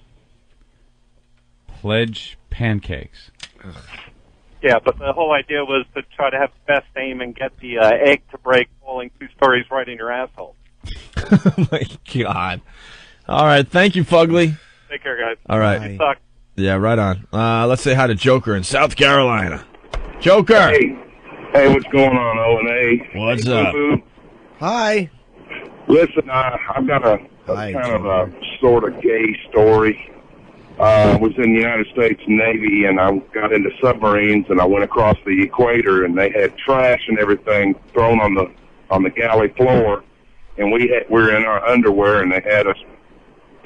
Pledge pancakes. Yeah, but the whole idea was to try to have the best aim and get the egg to break falling 2 stories right in your asshole. Oh, my God. All right. Thank you, Fugly. Take care, guys. All right. You suck. Yeah, right on. Let's say hi to Joker in South Carolina. Joker. Hey, what's going on, O&A? What's up? Hi. Listen, I've got a kind of a sort of gay story. I was in the United States Navy, and I got into submarines, and I went across the equator, and they had trash and everything thrown on the galley floor, and we were in our underwear, and they had us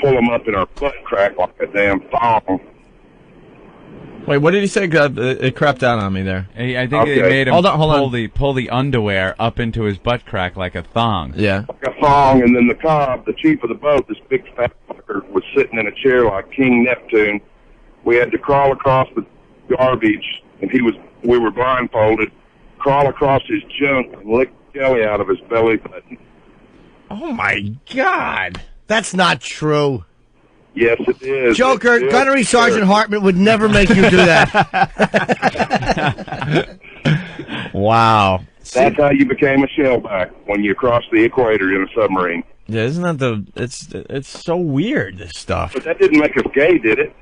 pull them up in our butt crack like a damn thong. Wait, what did he say? It crapped out on me there. I think they made him hold on. pull the underwear up into his butt crack like a thong. Yeah. Like a thong, and then the chief of the boat, this big fat fucker, was sitting in a chair like King Neptune. We had to crawl across the garbage, and we were blindfolded, crawl across his junk and lick jelly out of his belly button. Oh, my God. That's not true. Yes, it is. Joker, Gunnery Sergeant Hartman would never make you do that. Wow. That's how you became a shellback, when you crossed the equator in a submarine. Yeah, isn't that it's so weird, this stuff. But that didn't make us gay, did it?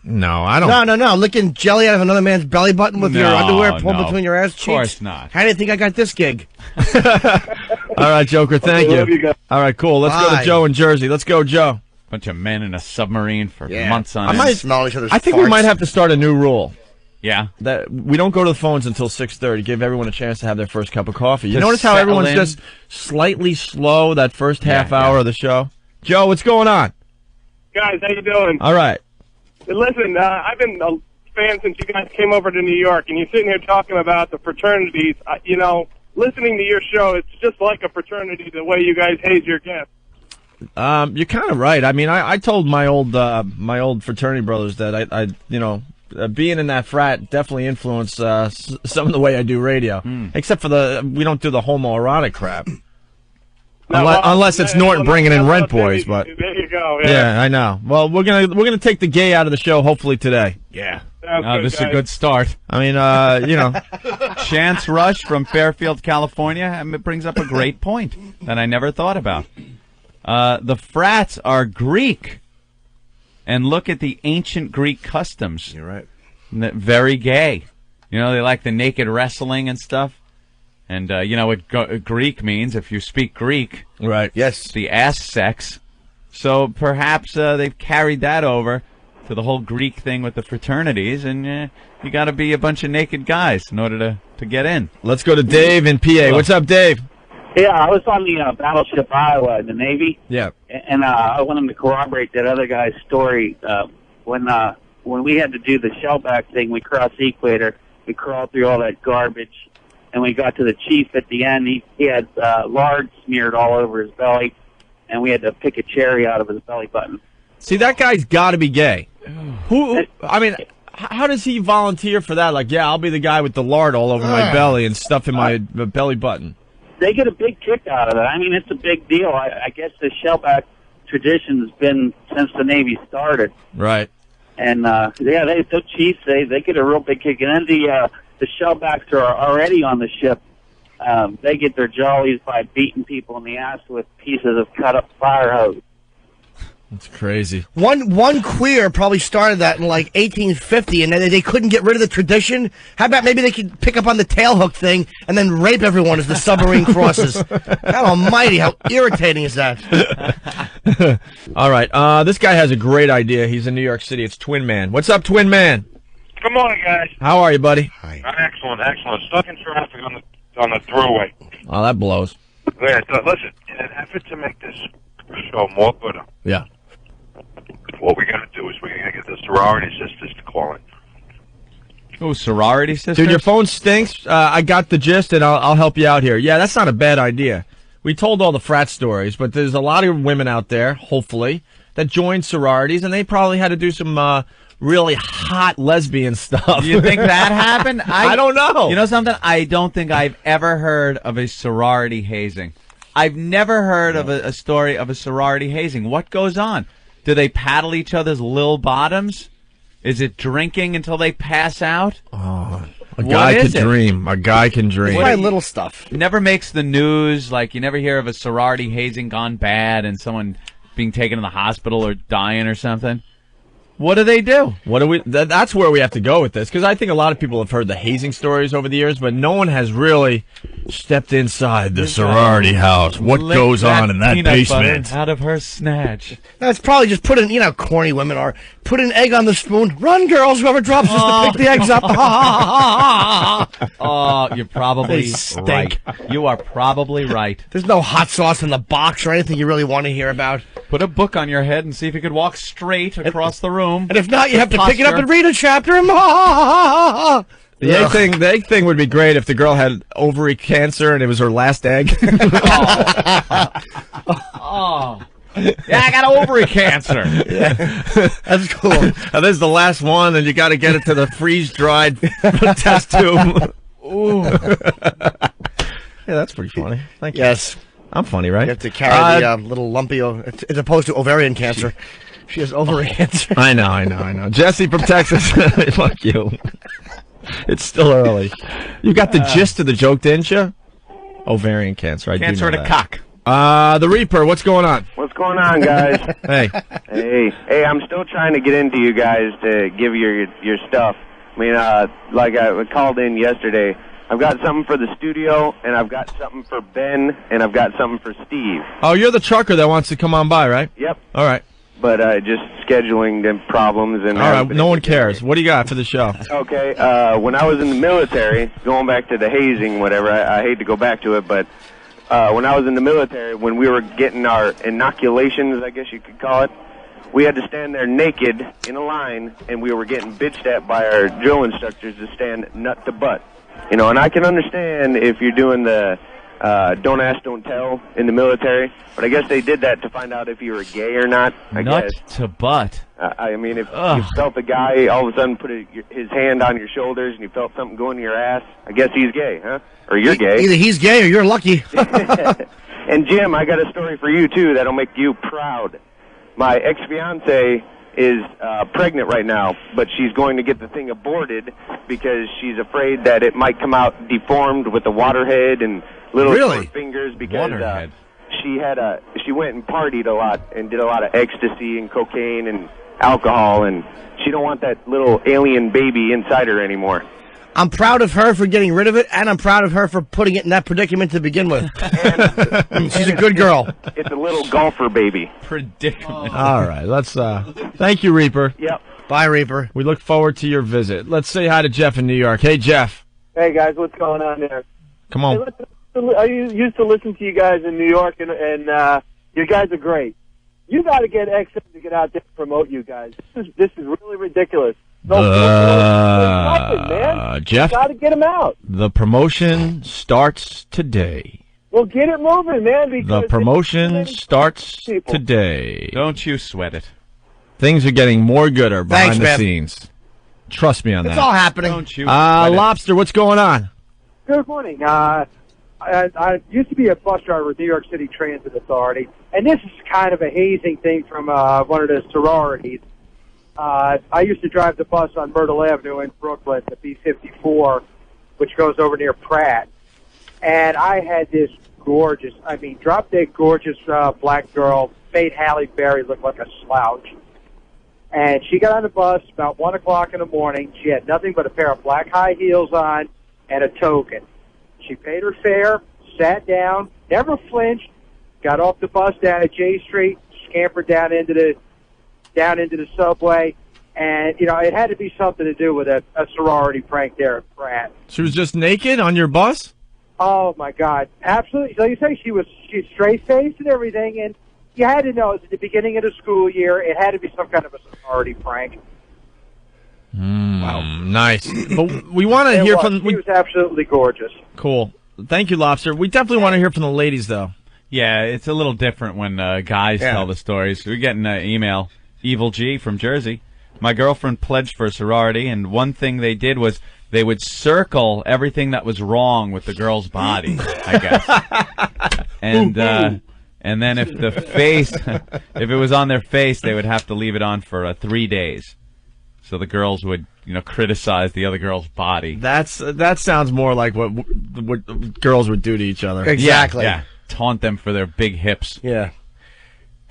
No, I don't. No. Licking jelly out of another man's belly button with your underwear pulled no. between your ass cheeks. Of course not. How do you think I got this gig? All right, Joker. Thank love you guys. All right, cool. Let's go Bye. to Joe in Jersey. Let's go, Joe. Bunch of men in a submarine for Yeah. months on I end. might smell each other's I think we farts. might have to start a new rule. Yeah. That we don't go to the phones until 6:30. Give everyone a chance to have their first cup of coffee. You To notice how settle everyone's in. just slightly slow that first half Yeah, hour yeah. of the show? Joe, what's going on? Guys, how you doing? All right. Listen, I've been a fan since you guys came over to New York, and you're sitting here talking about the fraternities. Listening to your show, it's just like a fraternity the way you guys haze your guests. You're kind of right. I mean, I told my old fraternity brothers that being in that frat definitely influenced some of the way I do radio. Except for we don't do the homoerotic crap. Unless it's Norton bringing in Rent Boys, but There you go. yeah, I know. Well, we're gonna take the gay out of the show hopefully today. Yeah. Sounds good, This is a guys. good start. I mean, Chance Rush from Fairfield, California, it brings up a great point that I never thought about. The frats are Greek, and look at the ancient Greek customs. You're right. Very gay. You know, they like the naked wrestling and stuff. And you know what Greek means if you speak Greek. Right. Yes. The ass sex. So perhaps they've carried that over to the whole Greek thing with the fraternities, and you got to be a bunch of naked guys in order to get in. Let's go to Dave in PA. What's up, Dave? Yeah, I was on the Battleship Iowa in the Navy, Yeah. and I wanted to corroborate that other guy's story. When we had to do the shellback thing, we crossed the equator, we crawled through all that garbage, and we got to the chief at the end. He had lard smeared all over his belly, and we had to pick a cherry out of his belly button. See, that guy's got to be gay. I mean, how does he volunteer for that? Like, yeah, I'll be the guy with the lard all over my belly and stuff in my belly button. They get a big kick out of it. I mean, it's a big deal. I guess the shellback tradition has been since the Navy started. Right. And, the chiefs, they get a real big kick. And then the shellbacks are already on the ship. They get their jollies by beating people in the ass with pieces of cut-up fire hose. That's crazy. One queer probably started that in like 1850, and they couldn't get rid of the tradition. How about maybe they could pick up on the tailhook thing and then rape everyone as the submarine crosses? God almighty, how irritating is that? All right. This guy has a great idea. He's in New York City. It's Twin Man. What's up, Twin Man? Good morning, guys. How are you, buddy? Excellent. Stuck in traffic on the throughway. Oh, that blows. Yeah, so listen, in an effort to make this show more good, Yeah. what we're going to do is we're going to get the sorority sisters to call in. Oh, sorority sisters? Dude, your phone stinks. I got the gist, and I'll help you out here. Yeah, that's not a bad idea. We told all the frat stories, but there's a lot of women out there, hopefully, that joined sororities, and they probably had to do some really hot lesbian stuff. You think that happened? I don't know. You know something? I don't think I've ever heard of a sorority hazing. I've never heard of a story of a sorority hazing. What goes on? Do they paddle each other's lil bottoms? Is it drinking until they pass out? Oh, a guy can dream. A guy can dream. My little stuff. Never makes the news. Like, you never hear of a sorority hazing gone bad and someone being taken to the hospital or dying or something. What do they do? What do we? That's where we have to go with this, because I think a lot of people have heard the hazing stories over the years, but no one has really stepped inside the sorority house. What goes on in that peanut basement? butter out of her snatch. That's probably just put in, corny women are. Put an egg on the spoon. Run, girls, whoever drops this to pick the eggs up. Oh, you're probably They stink. right. You are probably right. There's no hot sauce in the box or anything you really want to hear about. Put a book on your head and see if you could walk straight across the room. And if not, you have to pick it up Posture. and read a chapter. The egg thing would be great if the girl had ovary cancer and it was her last egg. Oh. Yeah, I got ovary cancer. Yeah. That's cool. And this is the last one, and you got to get it to the freeze-dried test tube. Ooh. Yeah, that's pretty funny. Thank you. Yes. I'm funny, right? You have to carry the little lumpy, as opposed to ovarian cancer. She has ovary cancer. I know. Jesse from Texas. Fuck you. It's still early. You got the gist of the joke, didn't you? Ovarian cancer. I do Cancer know to that. cock. The Reaper, what's going on? What's going on, guys? Hey. Hey, I'm still trying to get into you guys to give your stuff. I mean, like I called in yesterday. I've got something for the studio, and I've got something for Ben, and I've got something for Steve. Oh, you're the trucker that wants to come on by, right? Yep. All right. But just scheduling the problems and. All right. No one cares. What do you got for the show? Okay. When I was in the military, going back to the hazing, whatever. I hate to go back to it, but when I was in the military, when we were getting our inoculations, I guess you could call it, we had to stand there naked in a line, and we were getting bitched at by our drill instructors to stand nut to butt. You know, and I can understand if you're doing the don't ask, don't tell in the military, but I guess they did that to find out if you were gay or not, I Nut guess. to butt. I mean, if you felt the guy all of a sudden put his hand on your shoulders and you felt something go into your ass, I guess he's gay, huh? Or you're gay. Either he's gay or you're lucky. And Jim, I got a story for you, too, that'll make you proud. My ex-fiance is pregnant right now, but she's going to get the thing aborted because she's afraid that it might come out deformed with the waterhead and little short fingers because she went and partied a lot and did a lot of ecstasy and cocaine and alcohol, and she don't want that little alien baby inside her anymore. I'm proud of her for getting rid of it, and I'm proud of her for putting it in that predicament to begin with. She's a good girl. It's a little golfer baby. Predicament. All right. Let's. Thank you, Reaper. Yep. Bye, Reaper. We look forward to your visit. Let's say hi to Jeff in New York. Hey, Jeff. Hey guys, what's going on there? Come on. Hey, listen, I used to listen to you guys in New York, and you guys are great. You got to get XM to get out there and promote you guys. This is really ridiculous. Nothing, man. Jeff, you got to get them out. The promotion starts today. Well, get it moving, man. Because The promotion starts today. Don't you sweat it. Things are getting more gooder behind Thanks, the man. scenes. Trust me on that. It's all happening. Don't you sweat it. Lobster, what's going on? Good morning. I used to be a bus driver with New York City Transit Authority, and this is kind of a hazing thing from one of the sororities. I used to drive the bus on Myrtle Avenue in Brooklyn, the B-54, which goes over near Frat. And I had this gorgeous, drop-dead gorgeous black girl, made Halle Berry look like a slouch. And she got on the bus about 1 o'clock in the morning. She had nothing but a pair of black high heels on and a token. She paid her fare, sat down, never flinched, got off the bus down at J Street, scampered down into the subway, and it had to be something to do with a sorority prank there at Frat. She was just naked on your bus? Oh my God, absolutely! So you say she's straight faced and everything, and you had to know it's at the beginning of the school year. It had to be some kind of a sorority prank. Wow, nice. But we want to hear from. She was absolutely gorgeous. Cool. Thank you, Lobster. We definitely want to hear from the ladies, though. Yeah, it's a little different when guys tell the stories. We're getting an email. Evil G from Jersey. My girlfriend pledged for a sorority, and one thing they did was they would circle everything that was wrong with the girl's body, I guess. And then if the face, if it was on their face, they would have to leave it on for 3 days. So the girls would, criticize the other girl's body. That sounds more like what girls would do to each other. Exactly. Yeah. Taunt them for their big hips. Yeah.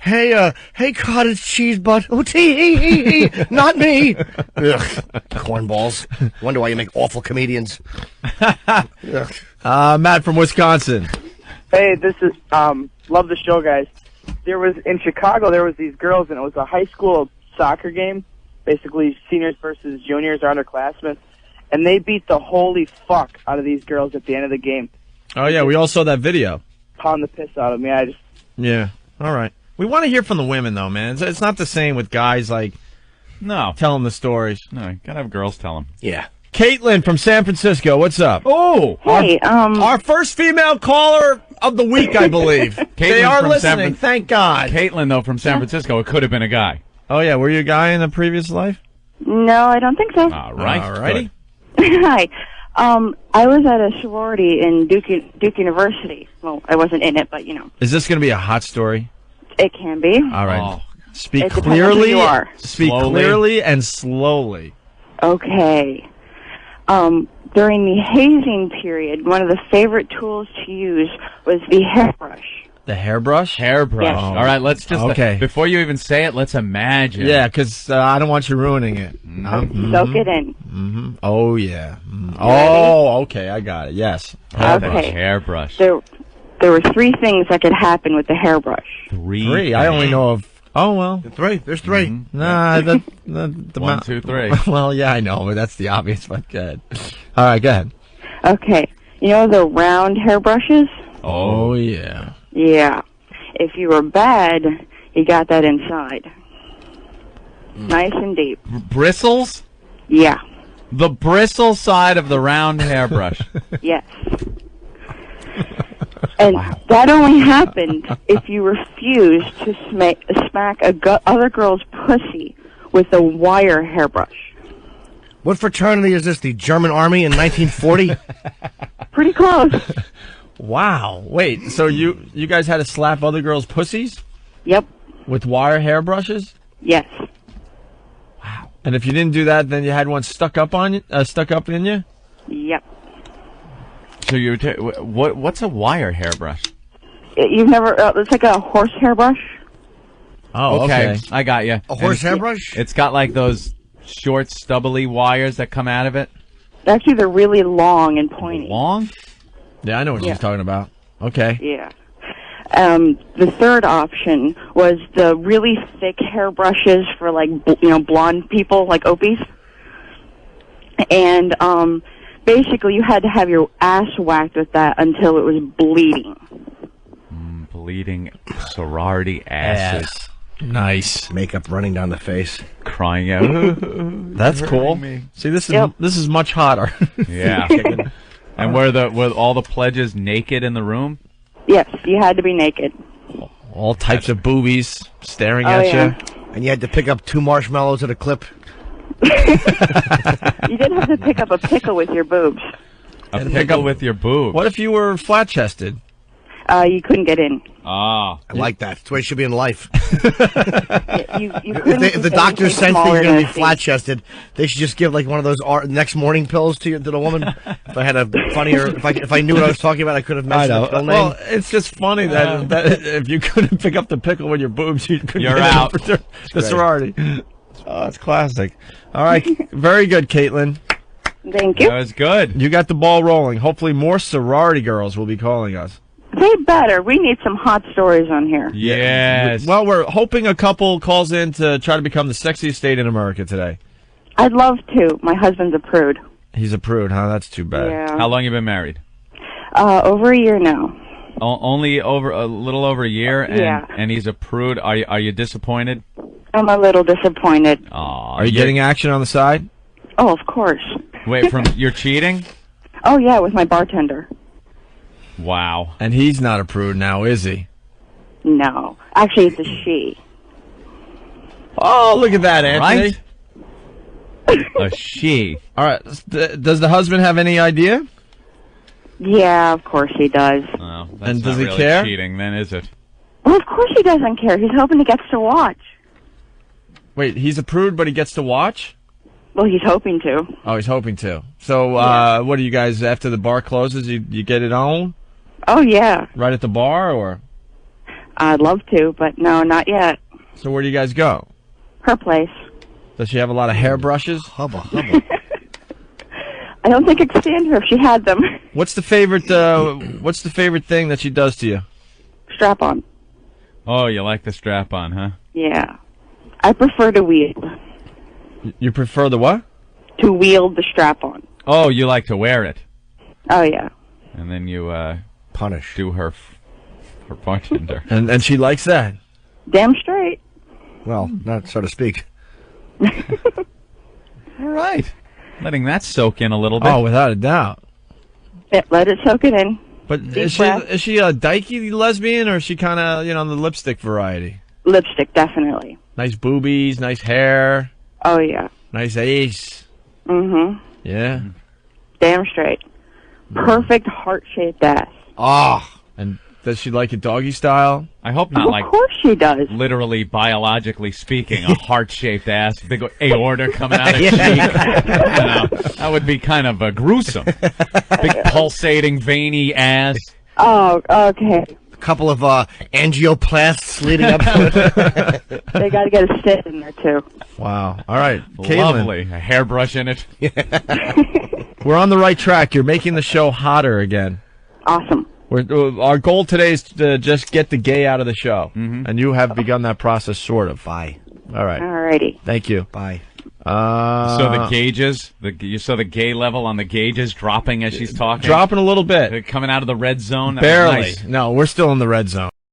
Hey, cottage cheese butt. Oh, not me. Ugh, cornballs. Wonder why you make awful comedians. Matt from Wisconsin. Hey, this is love the show, guys. In Chicago, there was these girls, and it was a high school soccer game, basically seniors versus juniors or underclassmen, and they beat the holy fuck out of these girls at the end of the game. Oh yeah, we all saw that video. Pound the piss out of me. Yeah. All right. We want to hear from the women, though, man. It's not the same with guys, telling the stories. No, you gotta have girls tell them. Yeah. Caitlin from San Francisco, what's up? Oh! Hey, our first female caller of the week, I believe. They are listening, thank God. Caitlin, though, from San Francisco, it could have been a guy. Oh, yeah, were you a guy in a previous life? No, I don't think so. All right. All righty. Hi. I was at a sorority in Duke University. Well, I wasn't in it, but Is this going to be a hot story? It can be. All right. Speak It depends on who clearly. you are. Speak clearly and slowly. Okay. During the hazing period, one of the favorite tools to use was the hairbrush. The hairbrush? Hairbrush. Yes. All right, let's just Okay. before you even say it, let's imagine. Yeah, because I don't want you ruining it. Soak it in. Mm-hmm. Oh, yeah. Oh, okay, I got it. Yes. Okay. Hairbrush. There were 3 things that could happen with the hairbrush. Three. I only know of... Oh, well. 3. There's 3. Nah, the 1, 2, 3. Well, yeah, I know, but that's the obvious one. Go ahead. All right, go ahead. Okay. You know the round hairbrushes? Oh, yeah. Yeah. If you were bad, you got that inside. Nice and deep. Bristles? Yeah. The bristle side of the round hairbrush. Yes. And that only happened if you refused to smack other girl's pussy with a wire hairbrush. What fraternity is this? The German Army in 1940? Pretty close. Wow. Wait, so you guys had to slap other girls' pussies? Yep. With wire hairbrushes? Yes. Wow. And if you didn't do that, then you had one stuck up in you? Yep. So you what's a wire hairbrush? You've never... it's like a horse hairbrush. Oh, okay. I got you. A horse hairbrush? It's got like those short, stubbly wires that come out of it. Actually, they're really long and pointy. Long? Yeah, I know what she's talking about. Okay. Yeah. The third option was the really thick hairbrushes for, like, blonde people, like Opies. And basically, you had to have your ass whacked with that until it was bleeding. Bleeding sorority asses. Nice. Makeup running down the face. Crying out. That's cool. See, this is much hotter. Yeah. And were all the pledges naked in the room? Yes, you had to be naked. All types of boobies staring Oh, at yeah. you. And you had to pick up 2 marshmallows at a clip. You did have to pick up a pickle with your boobs. A pickle with your boobs. What if you were flat-chested? You couldn't get in. Ah. I like that. It's the way it should be in life. You couldn't If the get doctor anything sense that smaller you're going than to be a C. flat-chested, they should just give like one of those next morning pills to the woman. If I had a funnier, if I knew what I was talking about, I could have mentioned the pill name. Well, it's just funny that if you couldn't pick up the pickle with your boobs, you couldn't You're get out. in the sorority. Oh, that's classic. All right. Very good, Caitlin. Thank you. That was good. You got the ball rolling. Hopefully more sorority girls will be calling us. They better. We need some hot stories on here. Yes. Well, we're hoping a couple calls in to try to become the sexiest state in America today. I'd love to. My husband's a prude. He's a prude, huh? That's too bad. Yeah. How long you been married? Over a year now. Only over a little over a year, and, Yeah. and he's a prude. Are you disappointed? I'm a little disappointed. Aw, Are you getting action on the side? Oh, of course. Wait, you're cheating? Oh, yeah, with my bartender. Wow. And he's not a prude now, is he? No. Actually, it's a she. Oh, look at that, Anthony. Right? A she. All right. Does the husband have any idea? Yeah, of course he does. Oh, that's And does not he really care? cheating, then, is it? Well, of course he doesn't care. He's hoping he gets to watch. Wait, he's a prude, but he gets to watch? Well, he's hoping to. Oh, he's hoping to. So, what do you guys, after the bar closes, you get it on? Oh, yeah. Right at the bar, or? I'd love to, but no, not yet. So where do you guys go? Her place. Does she have a lot of hairbrushes? Hubba, hubba. I don't think I'd stand her if she had them. What's the favorite thing that she does to you? Strap on. Oh, you like the strap-on, huh? Yeah. I prefer to wield. You prefer the what? To wield the strap on. Oh, you like to wear it. Oh, yeah. And then you punish. Do her bartender. And she likes that. Damn straight. Well, not so to speak. All right. Letting that soak in a little bit. Oh, without a doubt. Yeah, let it soak it in. But Deep is breath. she a dykey lesbian, or is she kind of, the lipstick variety? Lipstick, definitely. Nice boobies, nice hair, Oh, yeah. nice ace. Mm-hmm. Yeah. Damn straight. Perfect heart-shaped ass. Ah. And does she like it doggy style? I hope not, Of like, course she does. literally, biologically speaking, a heart-shaped ass, big aorta coming out of Yeah. cheek. That would be kind of gruesome. Big pulsating, veiny ass. Oh, okay. couple of angioplasts leading up to it. They got to get a stit in there too. Wow. All right, Caitlin. Lovely. A hairbrush in it. We're on the right track. You're making the show hotter again. Awesome. Our goal today is to just get the gay out of the show, and you have begun that process, sort of. Bye. All right. Alrighty. Thank you. Bye. So the gauges, you saw the gay level on the gauges dropping as she's talking? Dropping a little bit. Coming out of the red zone? That was Barely. nice. No, we're still in the red zone.